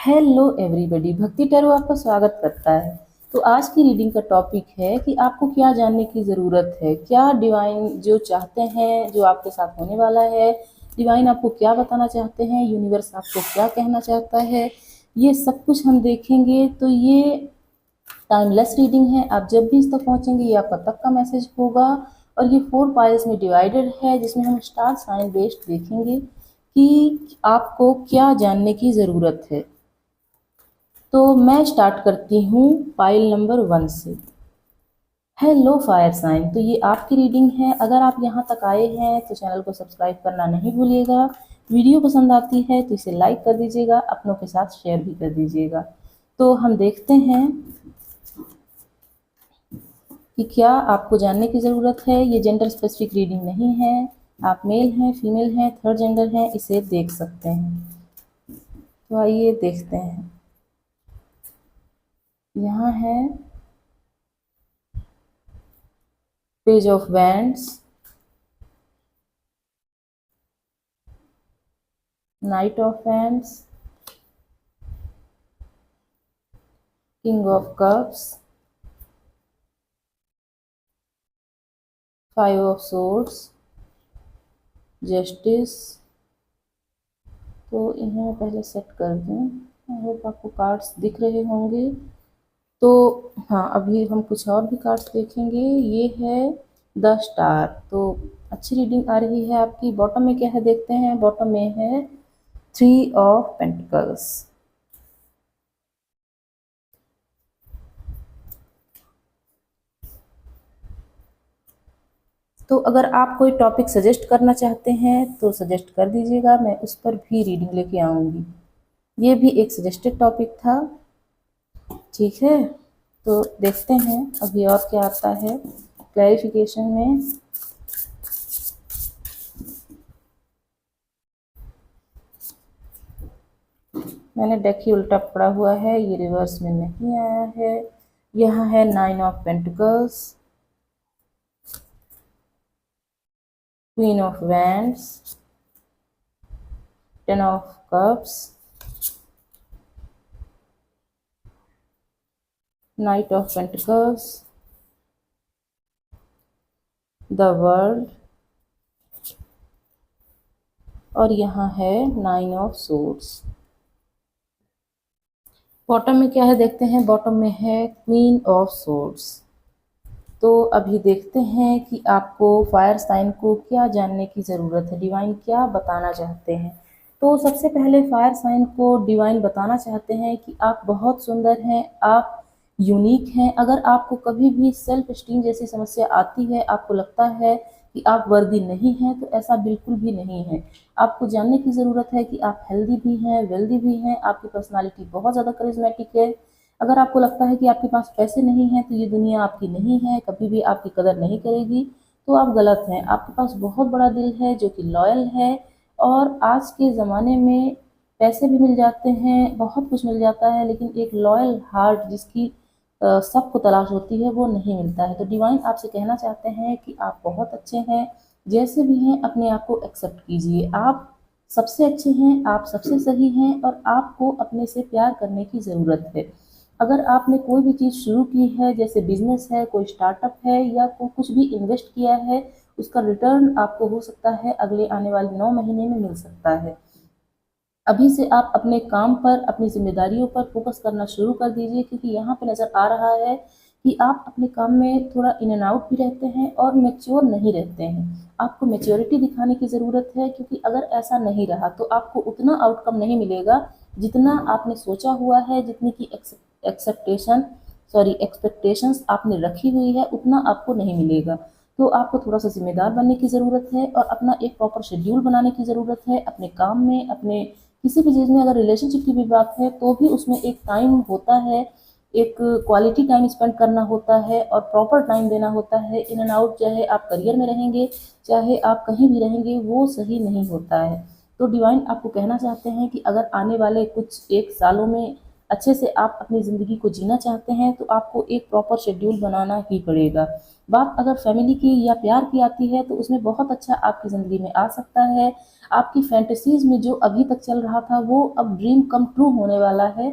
Hello everybody, भक्ति tarot आपका स्वागत करता है। तो आज की रीडिंग का टॉपिक है कि आपको क्या जानने की ज़रूरत है, क्या डिवाइन जो चाहते हैं, जो आपके साथ होने वाला है, डिवाइन आपको क्या बताना चाहते हैं, यूनिवर्स आपको क्या कहना चाहता है, ये सब कुछ हम देखेंगे। तो ये टाइमलेस रीडिंग है, आप जब भी इस तक पहुँचेंगे ये आपका तब का मैसेज होगा। और ये 4 पाइल्स में डिवाइडेड है, जिसमें हम स्टार साइन बेस्ड देखेंगे कि आपको क्या जानने की ज़रूरत है। तो मैं स्टार्ट करती हूँ पाइल नंबर 1 से। हेलो फायर साइन, तो ये आपकी रीडिंग है। अगर आप यहाँ तक आए हैं तो चैनल को सब्सक्राइब करना नहीं भूलिएगा। वीडियो पसंद आती है तो इसे लाइक कर दीजिएगा, अपनों के साथ शेयर भी कर दीजिएगा। तो हम देखते हैं कि क्या आपको जानने की ज़रूरत है। ये जेंडर स्पेसिफिक रीडिंग नहीं है, आप मेल हैं, फीमेल हैं, थर्ड जेंडर हैं, इसे देख सकते हैं। तो आइए देखते हैं। यहाँ है page of wands, night of wands, king of cups, 5 of swords, justice. तो इन्हें मैं पहले सेट कर दूँ। आई होप आपको कार्ड्स दिख रहे होंगे। तो हाँ, अभी हम कुछ और भी कार्ड्स देखेंगे। ये है द स्टार, तो अच्छी रीडिंग आ रही है आपकी। बॉटम में क्या है देखते हैं। बॉटम में है 3 ऑफ पेंटिकल्स। तो अगर आप कोई टॉपिक सजेस्ट करना चाहते हैं तो सजेस्ट कर दीजिएगा, मैं उस पर भी रीडिंग लेके आऊँगी। ये भी एक सजेस्टेड टॉपिक था, ठीक है। तो देखते हैं अभी और क्या आता है क्लैरिफिकेशन में। मैंने डेक ही उल्टा पड़ा हुआ है, ये रिवर्स में नहीं आया है। यहाँ है 9 of pentacles, queen of wands, 10 of cups, night of pentacles, the world, और यहाँ है 9 ऑफ सोर्ड्स। बॉटम में क्या है देखते हैं। बॉटम में है क्वीन ऑफ सोर्ड्स। तो अभी देखते हैं कि आपको फायर साइन को क्या जानने की ज़रूरत है, डिवाइन क्या बताना चाहते हैं। तो सबसे पहले फायर साइन को डिवाइन बताना चाहते हैं कि आप बहुत सुंदर हैं, आप यूनिक हैं। अगर आपको कभी भी सेल्फ एस्टीम जैसी समस्या आती है, आपको लगता है कि आप वर्दी नहीं हैं, तो ऐसा बिल्कुल भी नहीं है। आपको जानने की ज़रूरत है कि आप हेल्दी भी हैं, वेल्दी भी हैं, आपकी पर्सनालिटी बहुत ज़्यादा करिश्मेटिक है। अगर आपको लगता है कि आपके पास पैसे नहीं हैं तो ये दुनिया आपकी नहीं है, कभी भी आपकी कदर नहीं करेगी, तो आप गलत हैं। आपके पास बहुत बड़ा दिल है जो कि लॉयल है। और आज के ज़माने में पैसे भी मिल जाते हैं, बहुत कुछ मिल जाता है, लेकिन एक लॉयल हार्ट जिसकी सबको तलाश होती है, वो नहीं मिलता है। तो डिवाइन आपसे कहना चाहते हैं कि आप बहुत अच्छे हैं, जैसे भी हैं अपने आप को एक्सेप्ट कीजिए। आप सबसे अच्छे हैं, आप सबसे सही हैं, और आपको अपने से प्यार करने की ज़रूरत है। अगर आपने कोई भी चीज़ शुरू की है, जैसे बिजनेस है, कोई स्टार्टअप है, या कुछ भी इन्वेस्ट किया है, उसका रिटर्न आपको हो सकता है अगले आने वाले 9 महीने में मिल सकता है। अभी से आप अपने काम पर, अपनी जिम्मेदारियों पर फोकस करना शुरू कर दीजिए, क्योंकि यहाँ पे नज़र आ रहा है कि आप अपने काम में थोड़ा इन एंड आउट भी रहते हैं और मैच्योर नहीं रहते हैं। आपको मैच्योरिटी दिखाने की ज़रूरत है, क्योंकि अगर ऐसा नहीं रहा तो आपको उतना आउटकम नहीं मिलेगा जितना आपने सोचा हुआ है, जितनी की एक्सपेक्टेशंस आपने रखी हुई है, उतना आपको नहीं मिलेगा। तो आपको थोड़ा सा जिम्मेदार बनने की ज़रूरत है और अपना एक प्रॉपर शेड्यूल बनाने की ज़रूरत है अपने काम में, अपने किसी भी चीज़ में। अगर रिलेशनशिप की भी बात है तो भी उसमें एक टाइम होता है, एक क्वालिटी टाइम स्पेंड करना होता है और प्रॉपर टाइम देना होता है। इन एंड आउट, चाहे आप करियर में रहेंगे, चाहे आप कहीं भी रहेंगे, वो सही नहीं होता है। तो डिवाइन आपको कहना चाहते हैं कि अगर आने वाले कुछ 1 सालों में अच्छे से आप अपनी ज़िंदगी को जीना चाहते हैं तो आपको एक प्रॉपर शेड्यूल बनाना ही पड़ेगा। बात अगर फैमिली की या प्यार की आती है तो उसमें बहुत अच्छा आपकी ज़िंदगी में आ सकता है। आपकी फैंटेसीज़ में जो अभी तक चल रहा था वो अब ड्रीम कम ट्रू होने वाला है।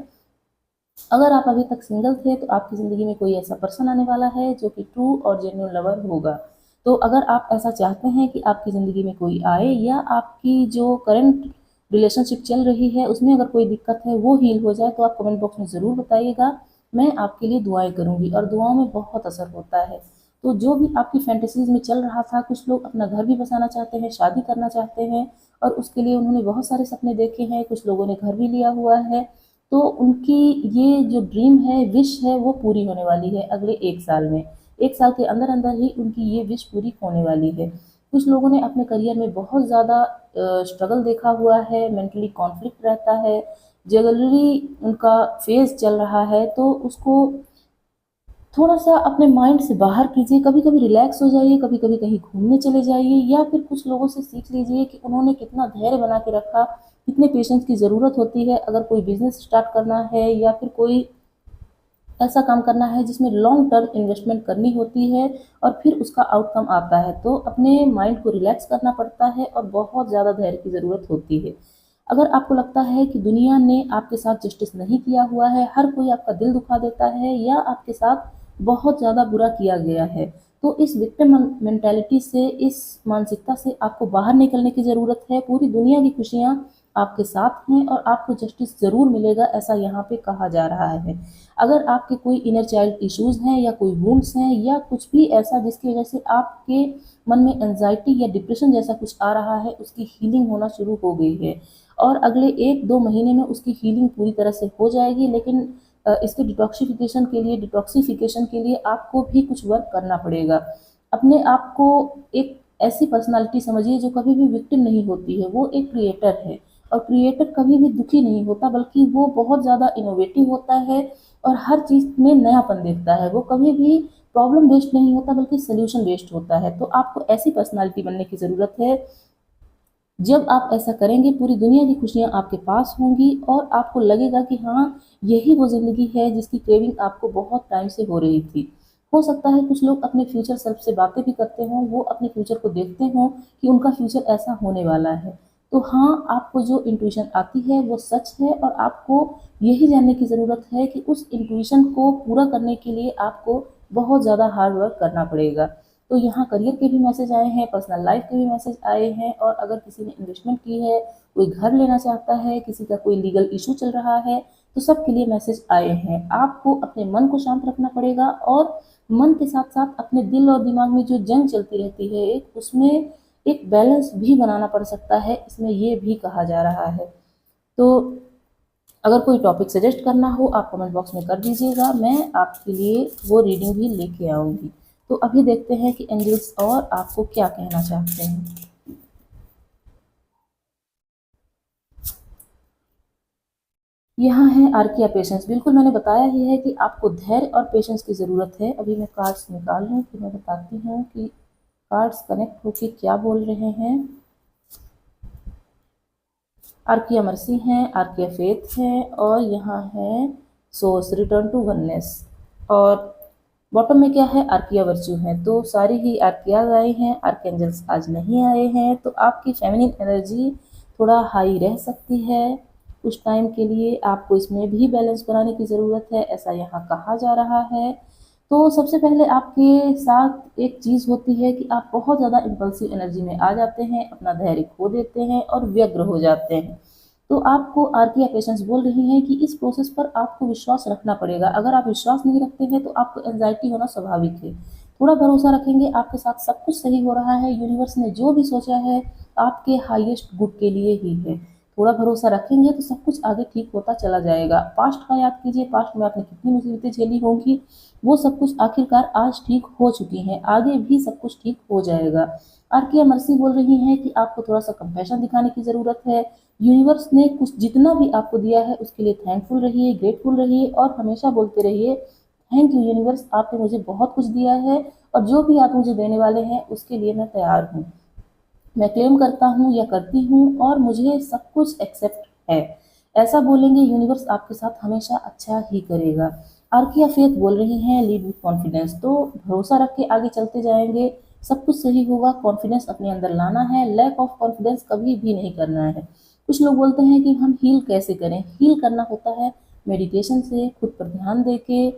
अगर आप अभी तक सिंगल थे तो आपकी ज़िंदगी में कोई ऐसा पर्सन आने वाला है जो कि ट्रू और जेन्युइन लवर होगा। तो अगर आप ऐसा चाहते हैं कि आपकी ज़िंदगी में कोई आए या आपकी जो करंट रिलेशनशिप चल रही है उसमें अगर कोई दिक्कत है वो हील हो जाए तो आप कमेंट बॉक्स में ज़रूर बताइएगा। मैं आपके लिए दुआएं करूँगी और दुआओं में बहुत असर होता है। तो जो भी आपकी फैंटेसीज़ में चल रहा था, कुछ लोग अपना घर भी बसाना चाहते हैं, शादी करना चाहते हैं और उसके लिए उन्होंने बहुत सारे सपने देखे हैं, कुछ लोगों ने घर भी लिया हुआ है। तो उनकी ये जो ड्रीम है, विश है, वो पूरी होने वाली है अगले 1 साल में। 1 साल के अंदर-अंदर ही उनकी ये विश पूरी होने वाली है। कुछ लोगों ने अपने करियर में बहुत ज़्यादा स्ट्रगल देखा हुआ है, मेंटली कॉन्फ्लिक्ट रहता है, जनरली उनका फेज़ चल रहा है, तो उसको थोड़ा-सा अपने माइंड से बाहर कीजिए, कभी-कभी रिलैक्स हो जाइए, कभी-कभी कहीं घूमने चले जाइए या फिर कुछ लोगों से सीख लीजिए कि उन्होंने कितना धैर्य बना के रखा, कितने पेशेंस की ज़रूरत होती है अगर कोई बिज़नेस स्टार्ट करना है या फिर कोई ऐसा काम करना है जिसमें लॉन्ग टर्म इन्वेस्टमेंट करनी होती है और फिर उसका आउटकम आता है। तो अपने माइंड को रिलैक्स करना पड़ता है और बहुत ज़्यादा धैर्य की ज़रूरत होती है। अगर आपको लगता है कि दुनिया ने आपके साथ जस्टिस नहीं किया हुआ है, हर कोई आपका दिल दुखा देता है या आपके साथ बहुत ज़्यादा बुरा किया गया है, तो इस विक्टिम मेंटालिटी से, इस मानसिकता से आपको बाहर निकलने की ज़रूरत है। पूरी दुनिया की खुशियाँ आपके साथ हैं और आपको जस्टिस ज़रूर मिलेगा, ऐसा यहाँ पे कहा जा रहा है। अगर आपके कोई इनर चाइल्ड इश्यूज़ हैं या कोई वुंड्स हैं या कुछ भी ऐसा जिसकी वजह से आपके मन में एंजाइटी या डिप्रेशन जैसा कुछ आ रहा है, उसकी हीलिंग होना शुरू हो गई है और अगले 1-2 महीने में उसकी हीलिंग पूरी तरह से हो जाएगी। लेकिन इसके डिटॉक्सिफिकेशन के लिए आपको भी कुछ वर्क करना पड़ेगा। अपने आप को एक ऐसी पर्सनालिटी समझिए जो कभी भी विक्टिम नहीं होती है, वो एक क्रिएटर है और क्रिएटर कभी भी दुखी नहीं होता बल्कि वो बहुत ज़्यादा इनोवेटिव होता है और हर चीज़ में नयापन देखता है। वो कभी भी प्रॉब्लम बेस्ड नहीं होता बल्कि सॉल्यूशन बेस्ड होता है। तो आपको ऐसी पर्सनालिटी बनने की ज़रूरत है। जब आप ऐसा करेंगे पूरी दुनिया की खुशियाँ आपके पास होंगी और आपको लगेगा कि हाँ, यही वो ज़िंदगी है जिसकी क्रेविंग आपको बहुत टाइम से हो रही थी। हो सकता है कुछ लोग अपने फ्यूचर सेल्फ से बातें भी करते हों, वो अपने फ्यूचर को देखते हों कि उनका फ्यूचर ऐसा होने वाला है। तो हाँ, आपको जो इंट्यूशन आती है वो सच है और आपको यही जानने की ज़रूरत है कि उस इंट्यूशन को पूरा करने के लिए आपको बहुत ज़्यादा हार्ड वर्क करना पड़ेगा। तो यहाँ करियर के भी मैसेज आए हैं, पर्सनल लाइफ के भी मैसेज आए हैं और अगर किसी ने इन्वेस्टमेंट की है, कोई घर लेना चाहता है, किसी का कोई लीगल इशू चल रहा है, तो सबके लिए मैसेज आए हैं। आपको अपने मन को शांत रखना पड़ेगा और मन के साथ-साथ अपने दिल और दिमाग में जो जंग चलती रहती है एक, उसमें एक बैलेंस भी बनाना पड़ सकता है, इसमें ये भी कहा जा रहा है। तो अगर कोई टॉपिक सजेस्ट करना हो आप कमेंट बॉक्स में कर दीजिएगा, मैं आपके लिए वो रीडिंग भी लेके आऊँगी। तो अभी देखते हैं कि एंजल्स और आपको क्या कहना चाहते हैं। यहाँ है आर्किया पेशेंस। बिल्कुल मैंने बताया ही है कि आपको धैर्य और पेशेंस की ज़रूरत है। अभी मैं कार्ड्स निकाल लूँ फिर मैं बताती हूँ कि कार्ड्स कनेक्ट होके क्या बोल रहे हैं। आर्किया मर्सी है, आर्किया फेथ है और यहाँ है सोर्स रिटर्न टू वननेस और बॉटम में क्या है, आर्किया वर्च्यू है। तो सारी ही आर्कियाज आए हैं, आर्केंजल्स आज नहीं आए हैं। तो आपकी फेमिनिन एनर्जी थोड़ा हाई रह सकती है कुछ टाइम के लिए, आपको इसमें भी बैलेंस बनाने की ज़रूरत है, ऐसा यहाँ कहा जा रहा है। तो सबसे पहले आपके साथ एक चीज़ होती है कि आप बहुत ज़्यादा इम्पल्सिव एनर्जी में आ जाते हैं, अपना धैर्य खो देते हैं और व्यग्र हो जाते हैं। तो आपको आर्किया पेशेंस बोल रही हैं कि इस प्रोसेस पर आपको विश्वास रखना पड़ेगा। अगर आप विश्वास नहीं रखते हैं तो आपको एंजाइटी होना स्वाभाविक है। थोड़ा भरोसा रखेंगे, आपके साथ सब कुछ सही हो रहा है, यूनिवर्स ने जो भी सोचा है आपके हाईएस्ट गुड के लिए ही है। थोड़ा भरोसा रखेंगे तो सब कुछ आगे ठीक होता चला जाएगा। पास्ट का याद कीजिए, पास्ट में आपने कितनी मुसीबतें झेली होंगी, वो सब कुछ आखिरकार आज ठीक हो चुकी हैं, आगे भी सब कुछ ठीक हो जाएगा। आर्किया मर्सी बोल रही हैं कि आपको थोड़ा सा कंपैशन दिखाने की ज़रूरत है। यूनिवर्स ने कुछ जितना भी आपको दिया है उसके लिए थैंकफुल रहिए, ग्रेटफुल रहिए और हमेशा बोलते रहिए थैंक यू यूनिवर्स, आपने मुझे बहुत कुछ दिया है और जो भी आप मुझे देने वाले हैं उसके लिए मैं तैयार हूँ। मैं क्लेम करता हूँ या करती हूँ और मुझे सब कुछ एक्सेप्ट है। ऐसा बोलेंगे यूनिवर्स आपके साथ हमेशा अच्छा ही करेगा। आर्किया फेथ बोल रही हैं लीड विथ कॉन्फिडेंस, तो भरोसा रख के आगे चलते जाएंगे, सब कुछ सही होगा। कॉन्फिडेंस अपने अंदर लाना है, लैक ऑफ कॉन्फिडेंस कभी भी नहीं करना है। कुछ लोग बोलते हैं कि हम हील कैसे करें, हील करना होता है मेडिटेशन से, खुद पर ध्यान देके,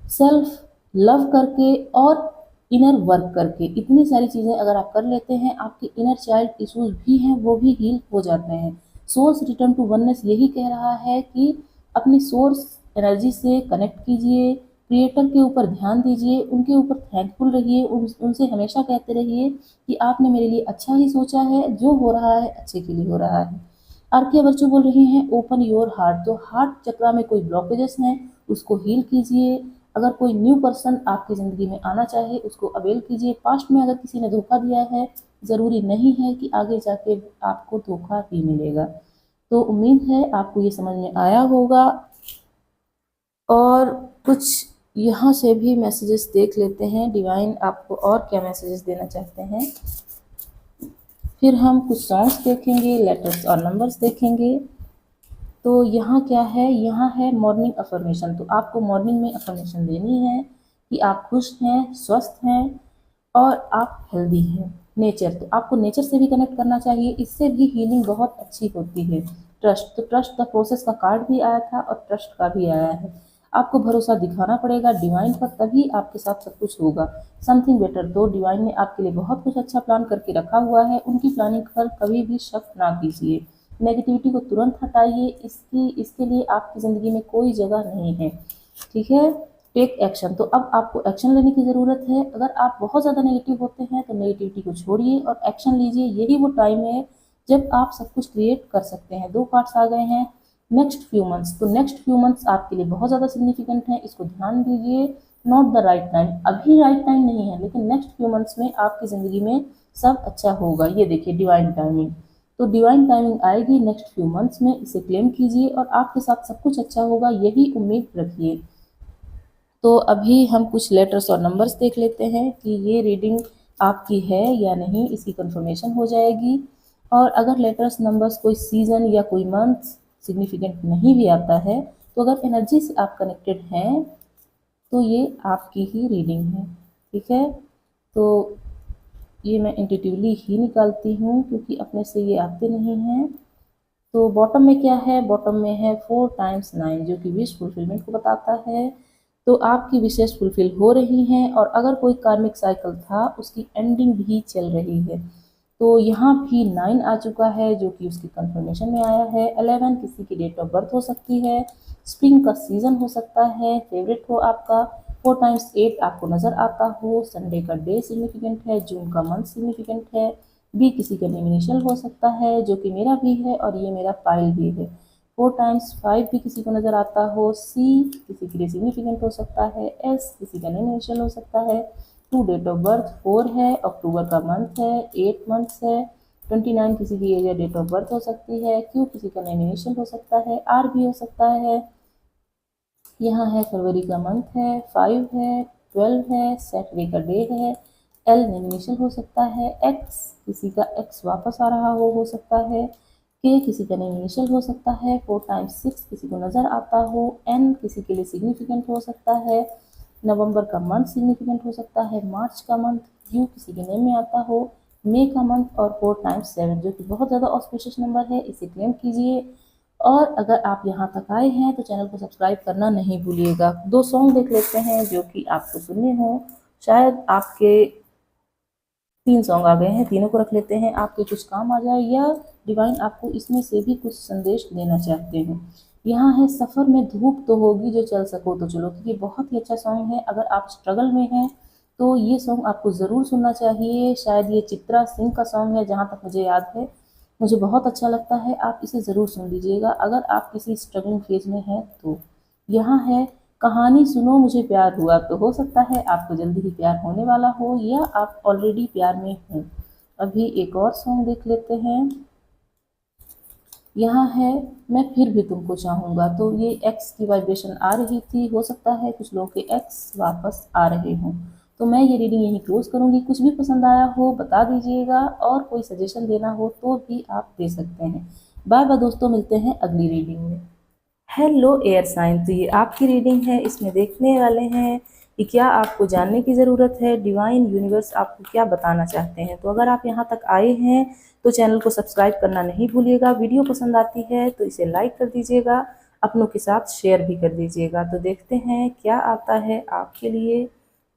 सेल्फ लव करके और इनर वर्क करके। इतनी सारी चीज़ें अगर आप कर लेते हैं, आपके इनर चाइल्ड इश्यूज भी हैं वो भी हील हो जाते हैं। सोर्स रिटर्न टू वननेस यही कह रहा है कि अपनी सोर्स एनर्जी से कनेक्ट कीजिए, क्रिएटर के ऊपर ध्यान दीजिए, उनके ऊपर थैंकफुल रहिए, उनसे हमेशा कहते रहिए कि आपने मेरे लिए अच्छा ही सोचा है, जो हो रहा है अच्छे के लिए हो रहा है। आरके बच्चों बोल रही हैं ओपन योर हार्ट, तो हार्ट चक्रा में कोई ब्लॉकेजेस हैं उसको हील कीजिए। अगर कोई न्यू पर्सन आपकी ज़िंदगी में आना चाहे उसको अवेल कीजिए। पास्ट में अगर किसी ने धोखा दिया है, ज़रूरी नहीं है कि आगे जाके आपको धोखा ही मिलेगा। तो उम्मीद है आपको ये समझ में आया होगा। और कुछ यहाँ से भी मैसेजेस देख लेते हैं, डिवाइन आपको और क्या मैसेजेस देना चाहते हैं। फिर हम कुछ सॉन्ग्स देखेंगे, लेटर्स और नंबर्स देखेंगे। तो यहाँ क्या है, यहाँ है मॉर्निंग अफर्मेशन। तो आपको मॉर्निंग में अफर्मेशन देनी है कि आप खुश हैं, स्वस्थ हैं और आप हेल्दी हैं। नेचर, तो आपको नेचर से भी कनेक्ट करना चाहिए, इससे भी हीलिंग बहुत अच्छी होती है। ट्रस्ट, तो ट्रस्ट द प्रोसेस का कार्ड भी आया था और ट्रस्ट का भी आया है। आपको भरोसा दिखाना पड़ेगा डिवाइन पर, तभी आपके साथ सब कुछ होगा। समथिंग बेटर, तो डिवाइन ने आपके लिए बहुत कुछ अच्छा प्लान करके रखा हुआ है, उनकी प्लानिंग पर कभी भी शक ना कीजिए। नेगेटिविटी को तुरंत हटाइए, इसके लिए आपकी ज़िंदगी में कोई जगह नहीं है। ठीक है, टेक एक्शन, तो अब आपको एक्शन लेने की ज़रूरत है। अगर आप बहुत ज़्यादा नेगेटिव होते हैं तो नेगेटिविटी को छोड़िए और एक्शन लीजिए। यही वो टाइम है जब आप सब कुछ क्रिएट कर सकते हैं। 2 कार्ड्स आ गए हैं, नेक्स्ट फ्यू मंथ्स, तो नेक्स्ट फ्यू मंथ्स आपके लिए बहुत ज़्यादा सिग्निफिकेंट है, इसको ध्यान दीजिए। नॉट द राइट टाइम, अभी राइट टाइम नहीं है, लेकिन नेक्स्ट फ्यू मंथ्स में आपकी ज़िंदगी में सब अच्छा होगा। ये देखिए डिवाइन टाइमिंग, तो डिवाइन टाइमिंग आएगी नेक्स्ट फ्यू मंथ्स में, इसे क्लेम कीजिए और आपके साथ सब कुछ अच्छा होगा, यही उम्मीद रखिए। तो अभी हम कुछ लेटर्स और नंबर्स देख लेते हैं कि ये रीडिंग आपकी है या नहीं, इसकी कंफर्मेशन हो जाएगी। और अगर लेटर्स नंबर्स कोई सीज़न या कोई मंथ सिग्निफिकेंट नहीं भी आता है, तो अगर एनर्जी से आप कनेक्टेड हैं तो ये आपकी ही रीडिंग है। ठीक है, तो ये मैं इंट्यूटिवली ही निकालती हूँ क्योंकि अपने से ये आते नहीं हैं। तो बॉटम में क्या है, बॉटम में है 4 टाइम्स 9 जो कि विश फुलफिलमेंट को बताता है। तो आपकी विशेष फुलफिल हो रही हैं और अगर कोई कार्मिक साइकिल था उसकी एंडिंग भी चल रही है। तो यहाँ भी 9 आ चुका है जो कि उसकी कंफर्मेशन में आया है। 11 किसी की डेट ऑफ बर्थ हो सकती है, स्प्रिंग का सीज़न हो सकता है, फेवरेट हो आपका। 4 टाइम्स 8 आपको नज़र आता हो, संडे का डे सिग्निफिकेंट है, जून का मंथ सिग्निफिकेंट है। बी किसी का नेम इनिशियल हो सकता है जो कि मेरा भी है और ये मेरा फाइल भी है। 4 टाइम्स 5 भी किसी को नज़र आता हो, सी किसी के लिए सिग्निफिकेंट हो सकता है, एस किसी का नेम इनिशियल हो सकता है। 2 डेट ऑफ बर्थ 4 है, अक्टूबर का मंथ है, 8 मंथ्स है। 29 किसी की एज या डेट ऑफ बर्थ हो सकती है, क्यू किसी का नेम इनिशियल हो सकता है, आर भी हो सकता है। यहाँ है फरवरी का मंथ है, 5 है, 12 है, सैटरडे का डे है। एल नेमिनेशन हो सकता है, एक्स किसी का एक्स वापस आ रहा हो सकता है, के किसी का नेमिनेशन हो सकता है, 4 टाइम्स 6 किसी को नज़र आता हो, एन किसी के लिए सिग्निफिकेंट हो सकता है, नवंबर का मंथ सिग्निफिकेंट हो सकता है, मार्च का मंथ, यू किसी के नेम में आता हो, मई का मंथ और 4 टाइम्स 7 जो कि बहुत ज़्यादा ऑस्पिशियस नंबर है, इसे क्लेम कीजिए। और अगर आप यहाँ तक आए हैं तो चैनल को सब्सक्राइब करना नहीं भूलिएगा। 2 सॉन्ग देख लेते हैं जो कि आपको सुनने हों, शायद आपके 3 सॉन्ग आ गए हैं, तीनों को रख लेते हैं, आपके कुछ काम आ जाए या डिवाइन आपको इसमें से भी कुछ संदेश देना चाहते हैं। यहाँ है सफ़र में धूप तो होगी जो चल सको तो चलो, क्योंकि बहुत ही अच्छा सॉन्ग है। अगर आप स्ट्रगल में हैं तो ये सॉन्ग आपको ज़रूर सुनना चाहिए। शायद ये चित्रा सिंह का सॉन्ग है जहाँ तक मुझे याद है, मुझे बहुत अच्छा लगता है, आप इसे ज़रूर सुन लीजिएगा अगर आप किसी स्ट्रगलिंग फेज में हैं तो। यहाँ है कहानी सुनो मुझे प्यार हुआ, तो हो सकता है आपको जल्दी ही प्यार होने वाला हो या आप ऑलरेडी प्यार में हो। अभी एक और सॉन्ग देख लेते हैं। यहाँ है मैं फिर भी तुमको चाहूँगा, तो ये एक्स की वाइब्रेशन आ रही थी, हो सकता है कुछ लोगों के एक्स वापस आ रहे हों। तो मैं ये रीडिंग यहीं क्लोज करूँगी। कुछ भी पसंद आया हो बता दीजिएगा और कोई सजेशन देना हो तो भी आप दे सकते हैं। बाय बाय दोस्तों, मिलते हैं अगली रीडिंग में। हेलो एयर साइन, तो ये आपकी रीडिंग है। इसमें देखने वाले हैं कि क्या आपको जानने की ज़रूरत है, डिवाइन यूनिवर्स आपको क्या बताना चाहते हैं। तो अगर आप यहाँ तक आए हैं तो चैनल को सब्सक्राइब करना नहीं भूलिएगा। वीडियो पसंद आती है तो इसे लाइक कर दीजिएगा, अपनों के साथ शेयर भी कर दीजिएगा। तो देखते हैं क्या आता है आपके लिए।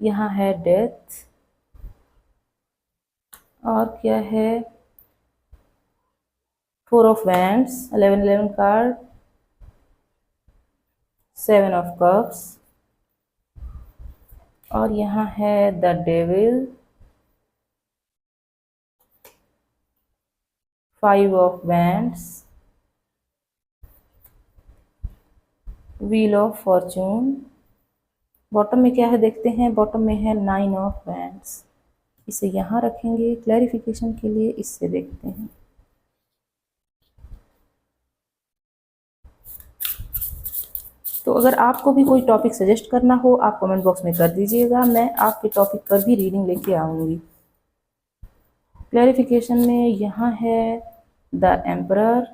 यहाँ है डेथ, और क्या है 4 of wands, 11 card, 7 of cups, और यहाँ है the devil, 5 of wands, wheel of Fortune. Bottom में क्या है देखते हैं। बॉटम में है 9 ऑफ वैंड्स। इसे यहाँ रखेंगे क्लैरिफिकेशन के लिए। इससे देखते हैं। तो अगर आपको भी कोई टॉपिक सजेस्ट करना हो आप कमेंट बॉक्स में कर दीजिएगा, मैं आपके टॉपिक पर भी रीडिंग लेके आऊँगी। क्लैरिफिकेशन में यहाँ है the emperor,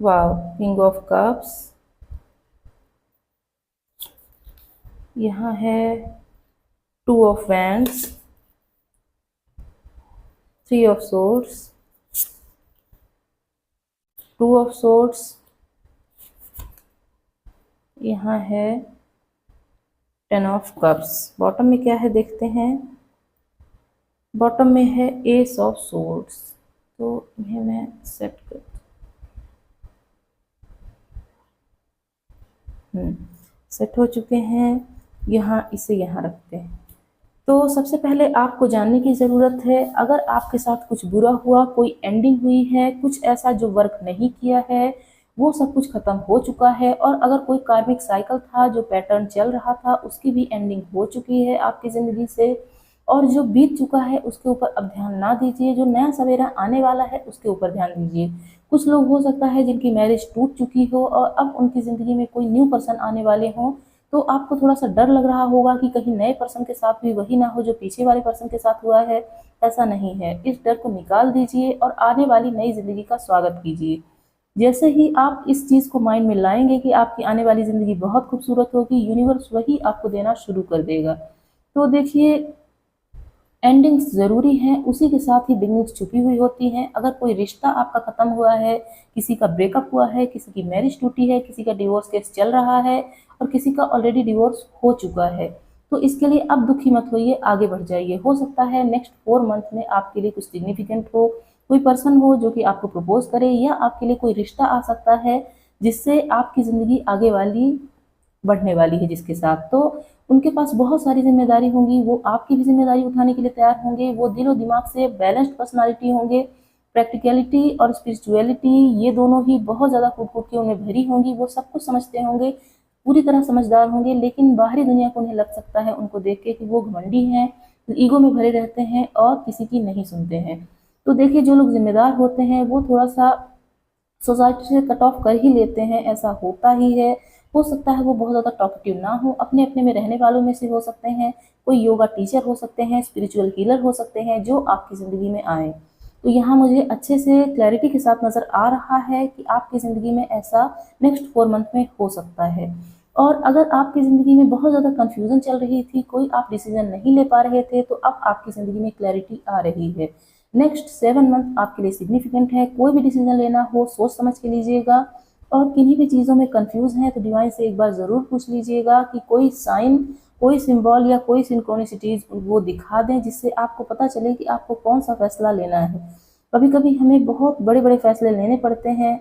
wow, king of cups, यहाँ है 2 of wands, 3 of swords, 2 of swords, यहाँ है 10 ऑफ कप्स। बॉटम में क्या है देखते हैं। बॉटम में है एस ऑफ सोर्ड्स। तो इन्हें मैं सेट कर सेट हो चुके हैं। यहाँ इसे यहाँ रखते हैं। तो सबसे पहले आपको जानने की ज़रूरत है, अगर आपके साथ कुछ बुरा हुआ, कोई एंडिंग हुई है, कुछ ऐसा जो वर्क नहीं किया है, वो सब कुछ ख़त्म हो चुका है। और अगर कोई कार्मिक साइकिल था, जो पैटर्न चल रहा था, उसकी भी एंडिंग हो चुकी है आपकी ज़िंदगी से। और जो बीत चुका है उसके ऊपर अब ध्यान ना दीजिए, जो नया सवेरा आने वाला है उसके ऊपर ध्यान दीजिए। कुछ लोग हो सकता है जिनकी मैरिज टूट चुकी हो और अब उनकी ज़िंदगी में कोई न्यू पर्सन आने वाले हों, तो आपको थोड़ा सा डर लग रहा होगा कि कहीं नए पर्सन के साथ भी वही ना हो जो पीछे वाले पर्सन के साथ हुआ है। ऐसा नहीं है। इस डर को निकाल दीजिए और आने वाली नई ज़िंदगी का स्वागत कीजिए। जैसे ही आप इस चीज़ को माइंड में लाएंगे कि आपकी आने वाली ज़िंदगी बहुत खूबसूरत होगी, यूनिवर्स वही आपको देना शुरू कर देगा। तो देखिए, एंडिंग्स ज़रूरी हैं, उसी के साथ ही बिगनिंग्स छुपी हुई होती हैं। अगर कोई रिश्ता आपका ख़त्म हुआ है, किसी का ब्रेकअप हुआ है, किसी की मैरिज टूटी है, किसी का डिवोर्स केस चल रहा है और किसी का ऑलरेडी डिवोर्स हो चुका है, तो इसके लिए अब दुखी मत होइए, आगे बढ़ जाइए। हो सकता है नेक्स्ट 4 मंथ में आपके लिए कुछ सिग्निफिकेंट हो, कोई पर्सन हो जो कि आपको प्रपोज करे, या आपके लिए कोई रिश्ता आ सकता है जिससे आपकी ज़िंदगी आगे वाली बढ़ने वाली है जिसके साथ। तो उनके पास बहुत सारी जिम्मेदारी होंगी, वो आपकी भी जिम्मेदारी उठाने के लिए तैयार होंगे। वो दिलो दिमाग से बैलेंस्ड पर्सनालिटी होंगे। प्रैक्टिकलिटी और स्पिरिचुअलिटी, ये दोनों ही बहुत ज़्यादा कूट-कूट के उनमें भरी होंगी। वो सब कुछ समझते होंगे, पूरी तरह समझदार होंगे, लेकिन बाहरी दुनिया को उन्हें लग सकता है उनको देख के कि वो घमंडी हैं, ईगो में भरे रहते हैं और किसी की नहीं सुनते हैं। तो देखिए, जो लोग जिम्मेदार होते हैं वो थोड़ा सा सोसाइटी से कट ऑफ कर ही लेते हैं, ऐसा होता ही है। हो सकता है वो बहुत ज़्यादा टॉकेटिव ना हो, अपने अपने में रहने वालों में से हो सकते हैं, कोई योगा टीचर हो सकते हैं, स्पिरिचुअल हीलर हो सकते हैं जो आपकी ज़िंदगी में आए। तो यहाँ मुझे अच्छे से क्लैरिटी के साथ नज़र आ रहा है कि आपकी ज़िंदगी में ऐसा नेक्स्ट 4 मंथ में हो सकता है। और अगर आपकी ज़िंदगी में बहुत ज़्यादा कन्फ्यूज़न चल रही थी, कोई आप डिसीजन नहीं ले पा रहे थे, तो अब आपकी ज़िंदगी में क्लैरिटी आ रही है। नेक्स्ट 7 मंथ आपके लिए सिग्निफिकेंट है। कोई भी डिसीजन लेना हो सोच समझ के लीजिएगा। और किन्हीं भी चीज़ों में कंफ्यूज हैं तो डिवाइन से एक बार ज़रूर पूछ लीजिएगा कि कोई साइन, कोई सिंबल या कोई सिंक्रोनिसिटीज वो दिखा दें, जिससे आपको पता चले कि आपको कौन सा फैसला लेना है। कभी कभी हमें बहुत बड़े बड़े फैसले लेने पड़ते हैं।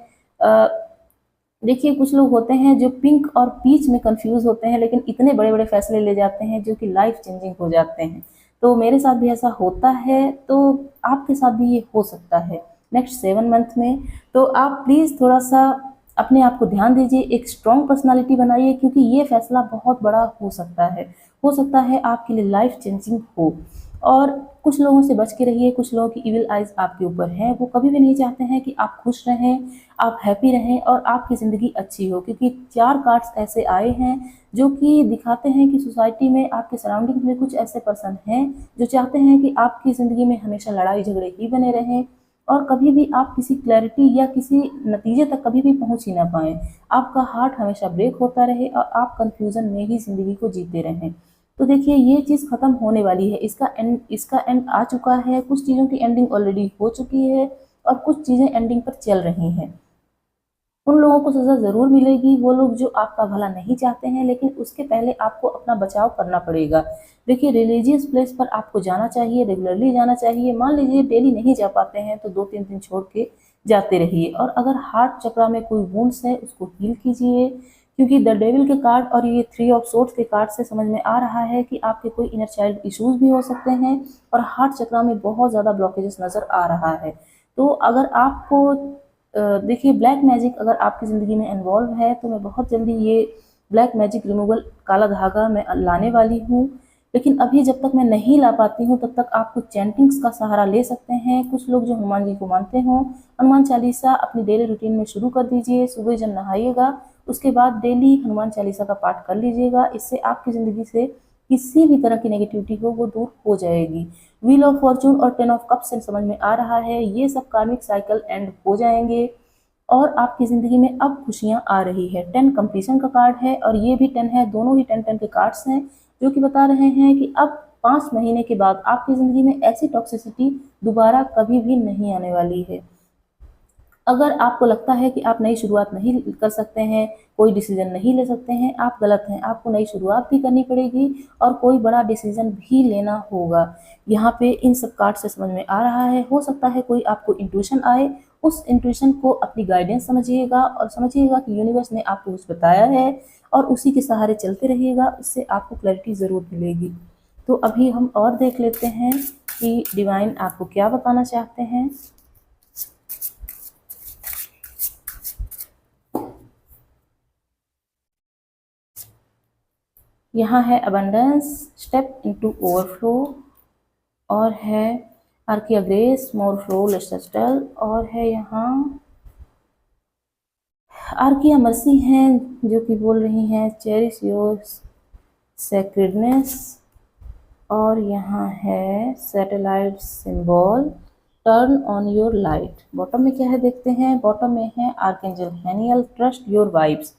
देखिए, कुछ लोग होते हैं जो पिंक और पीच में कंफ्यूज होते हैं, लेकिन इतने बड़े बड़े फैसले ले जाते हैं जो कि लाइफ चेंजिंग हो जाते हैं। तो मेरे साथ भी ऐसा होता है, तो आपके साथ भी ये हो सकता है नेक्स्ट 7 मंथ में। तो आप प्लीज़ थोड़ा सा अपने आप को ध्यान दीजिए, एक स्ट्रॉन्ग पर्सनालिटी बनाइए, क्योंकि ये फैसला बहुत बड़ा हो सकता है। हो सकता है आपके लिए लाइफ चेंजिंग हो। और कुछ लोगों से बच के रहिए। कुछ लोगों की इविल आइज़ आपके ऊपर हैं, वो कभी भी नहीं चाहते हैं कि आप खुश रहें, आप हैप्पी रहें और आपकी ज़िंदगी अच्छी हो। क्योंकि 4 कार्ड्स ऐसे आए हैं जो कि दिखाते हैं कि सोसाइटी में, आपके सराउंडिंग में कुछ ऐसे पर्सन हैं जो चाहते हैं कि आपकी ज़िंदगी में हमेशा लड़ाई झगड़े ही बने रहें और कभी भी आप किसी क्लैरिटी या किसी नतीजे तक कभी भी पहुंच ही ना पाएँ। आपका हार्ट हमेशा ब्रेक होता रहे और आप कन्फ्यूज़न में ही ज़िंदगी को जीते रहें। तो देखिए ये चीज़ ख़त्म होने वाली है, इसका एंड आ चुका है, कुछ चीज़ों की एंडिंग ऑलरेडी हो चुकी है और कुछ चीज़ें एंडिंग पर चल रही हैं। उन लोगों को सज़ा ज़रूर मिलेगी, वो लोग जो आपका भला नहीं चाहते हैं, लेकिन उसके पहले आपको अपना बचाव करना पड़ेगा। देखिए रिलीजियस प्लेस पर आपको जाना चाहिए, रेगुलरली जाना चाहिए। मान लीजिए डेली नहीं जा पाते हैं तो 2-3 दिन छोड़ के जाते रहिए। और अगर हार्ट चक्रा में कोई वुंड्स है उसको हील कीजिए, क्योंकि द डेविल के कार्ड और ये 3 ऑफ सोर्ड्स के कार्ड से समझ में आ रहा है कि आपके कोई इनर चाइल्ड इश्यूज भी हो सकते हैं और हार्ट चक्रा में बहुत ज़्यादा ब्लॉकेजेस नज़र आ रहा है। तो अगर आपको देखिए ब्लैक मैजिक अगर आपकी ज़िंदगी में इन्वॉल्व है तो मैं बहुत जल्दी ये ब्लैक मैजिक रिमूवल काला धागा मैं लाने वाली हूँ। लेकिन अभी जब तक मैं नहीं ला पाती हूँ तब तक आप कुछ चैंटिंग्स का सहारा ले सकते हैं। कुछ लोग जो हनुमान जी को मानते हों, हनुमान चालीसा अपनी डेली रूटीन में शुरू कर दीजिए। सुबह जब नहाइएगा उसके बाद डेली हनुमान चालीसा का पाठ कर लीजिएगा। इससे आपकी ज़िंदगी से किसी भी तरह की नेगेटिविटी हो वो दूर हो जाएगी। व्हील ऑफ फॉर्चून और 10 ऑफ कप्स से समझ में आ रहा है ये सब कार्मिक साइकिल एंड हो जाएंगे और आपकी ज़िंदगी में अब खुशियाँ आ रही है। 10 कंप्लीशन का कार्ड है और ये भी 10 है, दोनों ही 10-10 के कार्ड्स हैं जो कि बता रहे हैं कि अब 5 महीने के बाद आपकी ज़िंदगी में ऐसी टॉक्सिसिटी दोबारा कभी भी नहीं आने वाली है। अगर आपको लगता है कि आप नई शुरुआत नहीं कर सकते हैं, कोई डिसीजन नहीं ले सकते हैं, आप गलत हैं। आपको नई शुरुआत भी करनी पड़ेगी और कोई बड़ा डिसीजन भी लेना होगा। यहाँ पे इन सब कार्ड से समझ में आ रहा है, हो सकता है कोई आपको इंट्यूशन आए, उस इंट्यूशन को अपनी गाइडेंस समझिएगा और समझिएगा कि यूनिवर्स ने आपको कुछ बताया है और उसी के सहारे चलते रहिएगा, उससे आपको क्लैरिटी ज़रूर मिलेगी। तो अभी हम और देख लेते हैं कि डिवाइन आपको क्या बताना चाहते हैं। यहाँ है अबंडेंस, स्टेप इनटू ओवरफ्लो, और है आर्किया ग्रेस, मोर फ्लो, लेस्टल, और है यहाँ आर्किया मर्सी हैं जो कि बोल रही हैं चेरिश योर सेक्रेडनेस, और यहाँ है satellite symbol, turn on your light. Bottom में क्या है देखते हैं। बॉटम में है आर्कएंजल हैनियल, ट्रस्ट योर वाइब्स।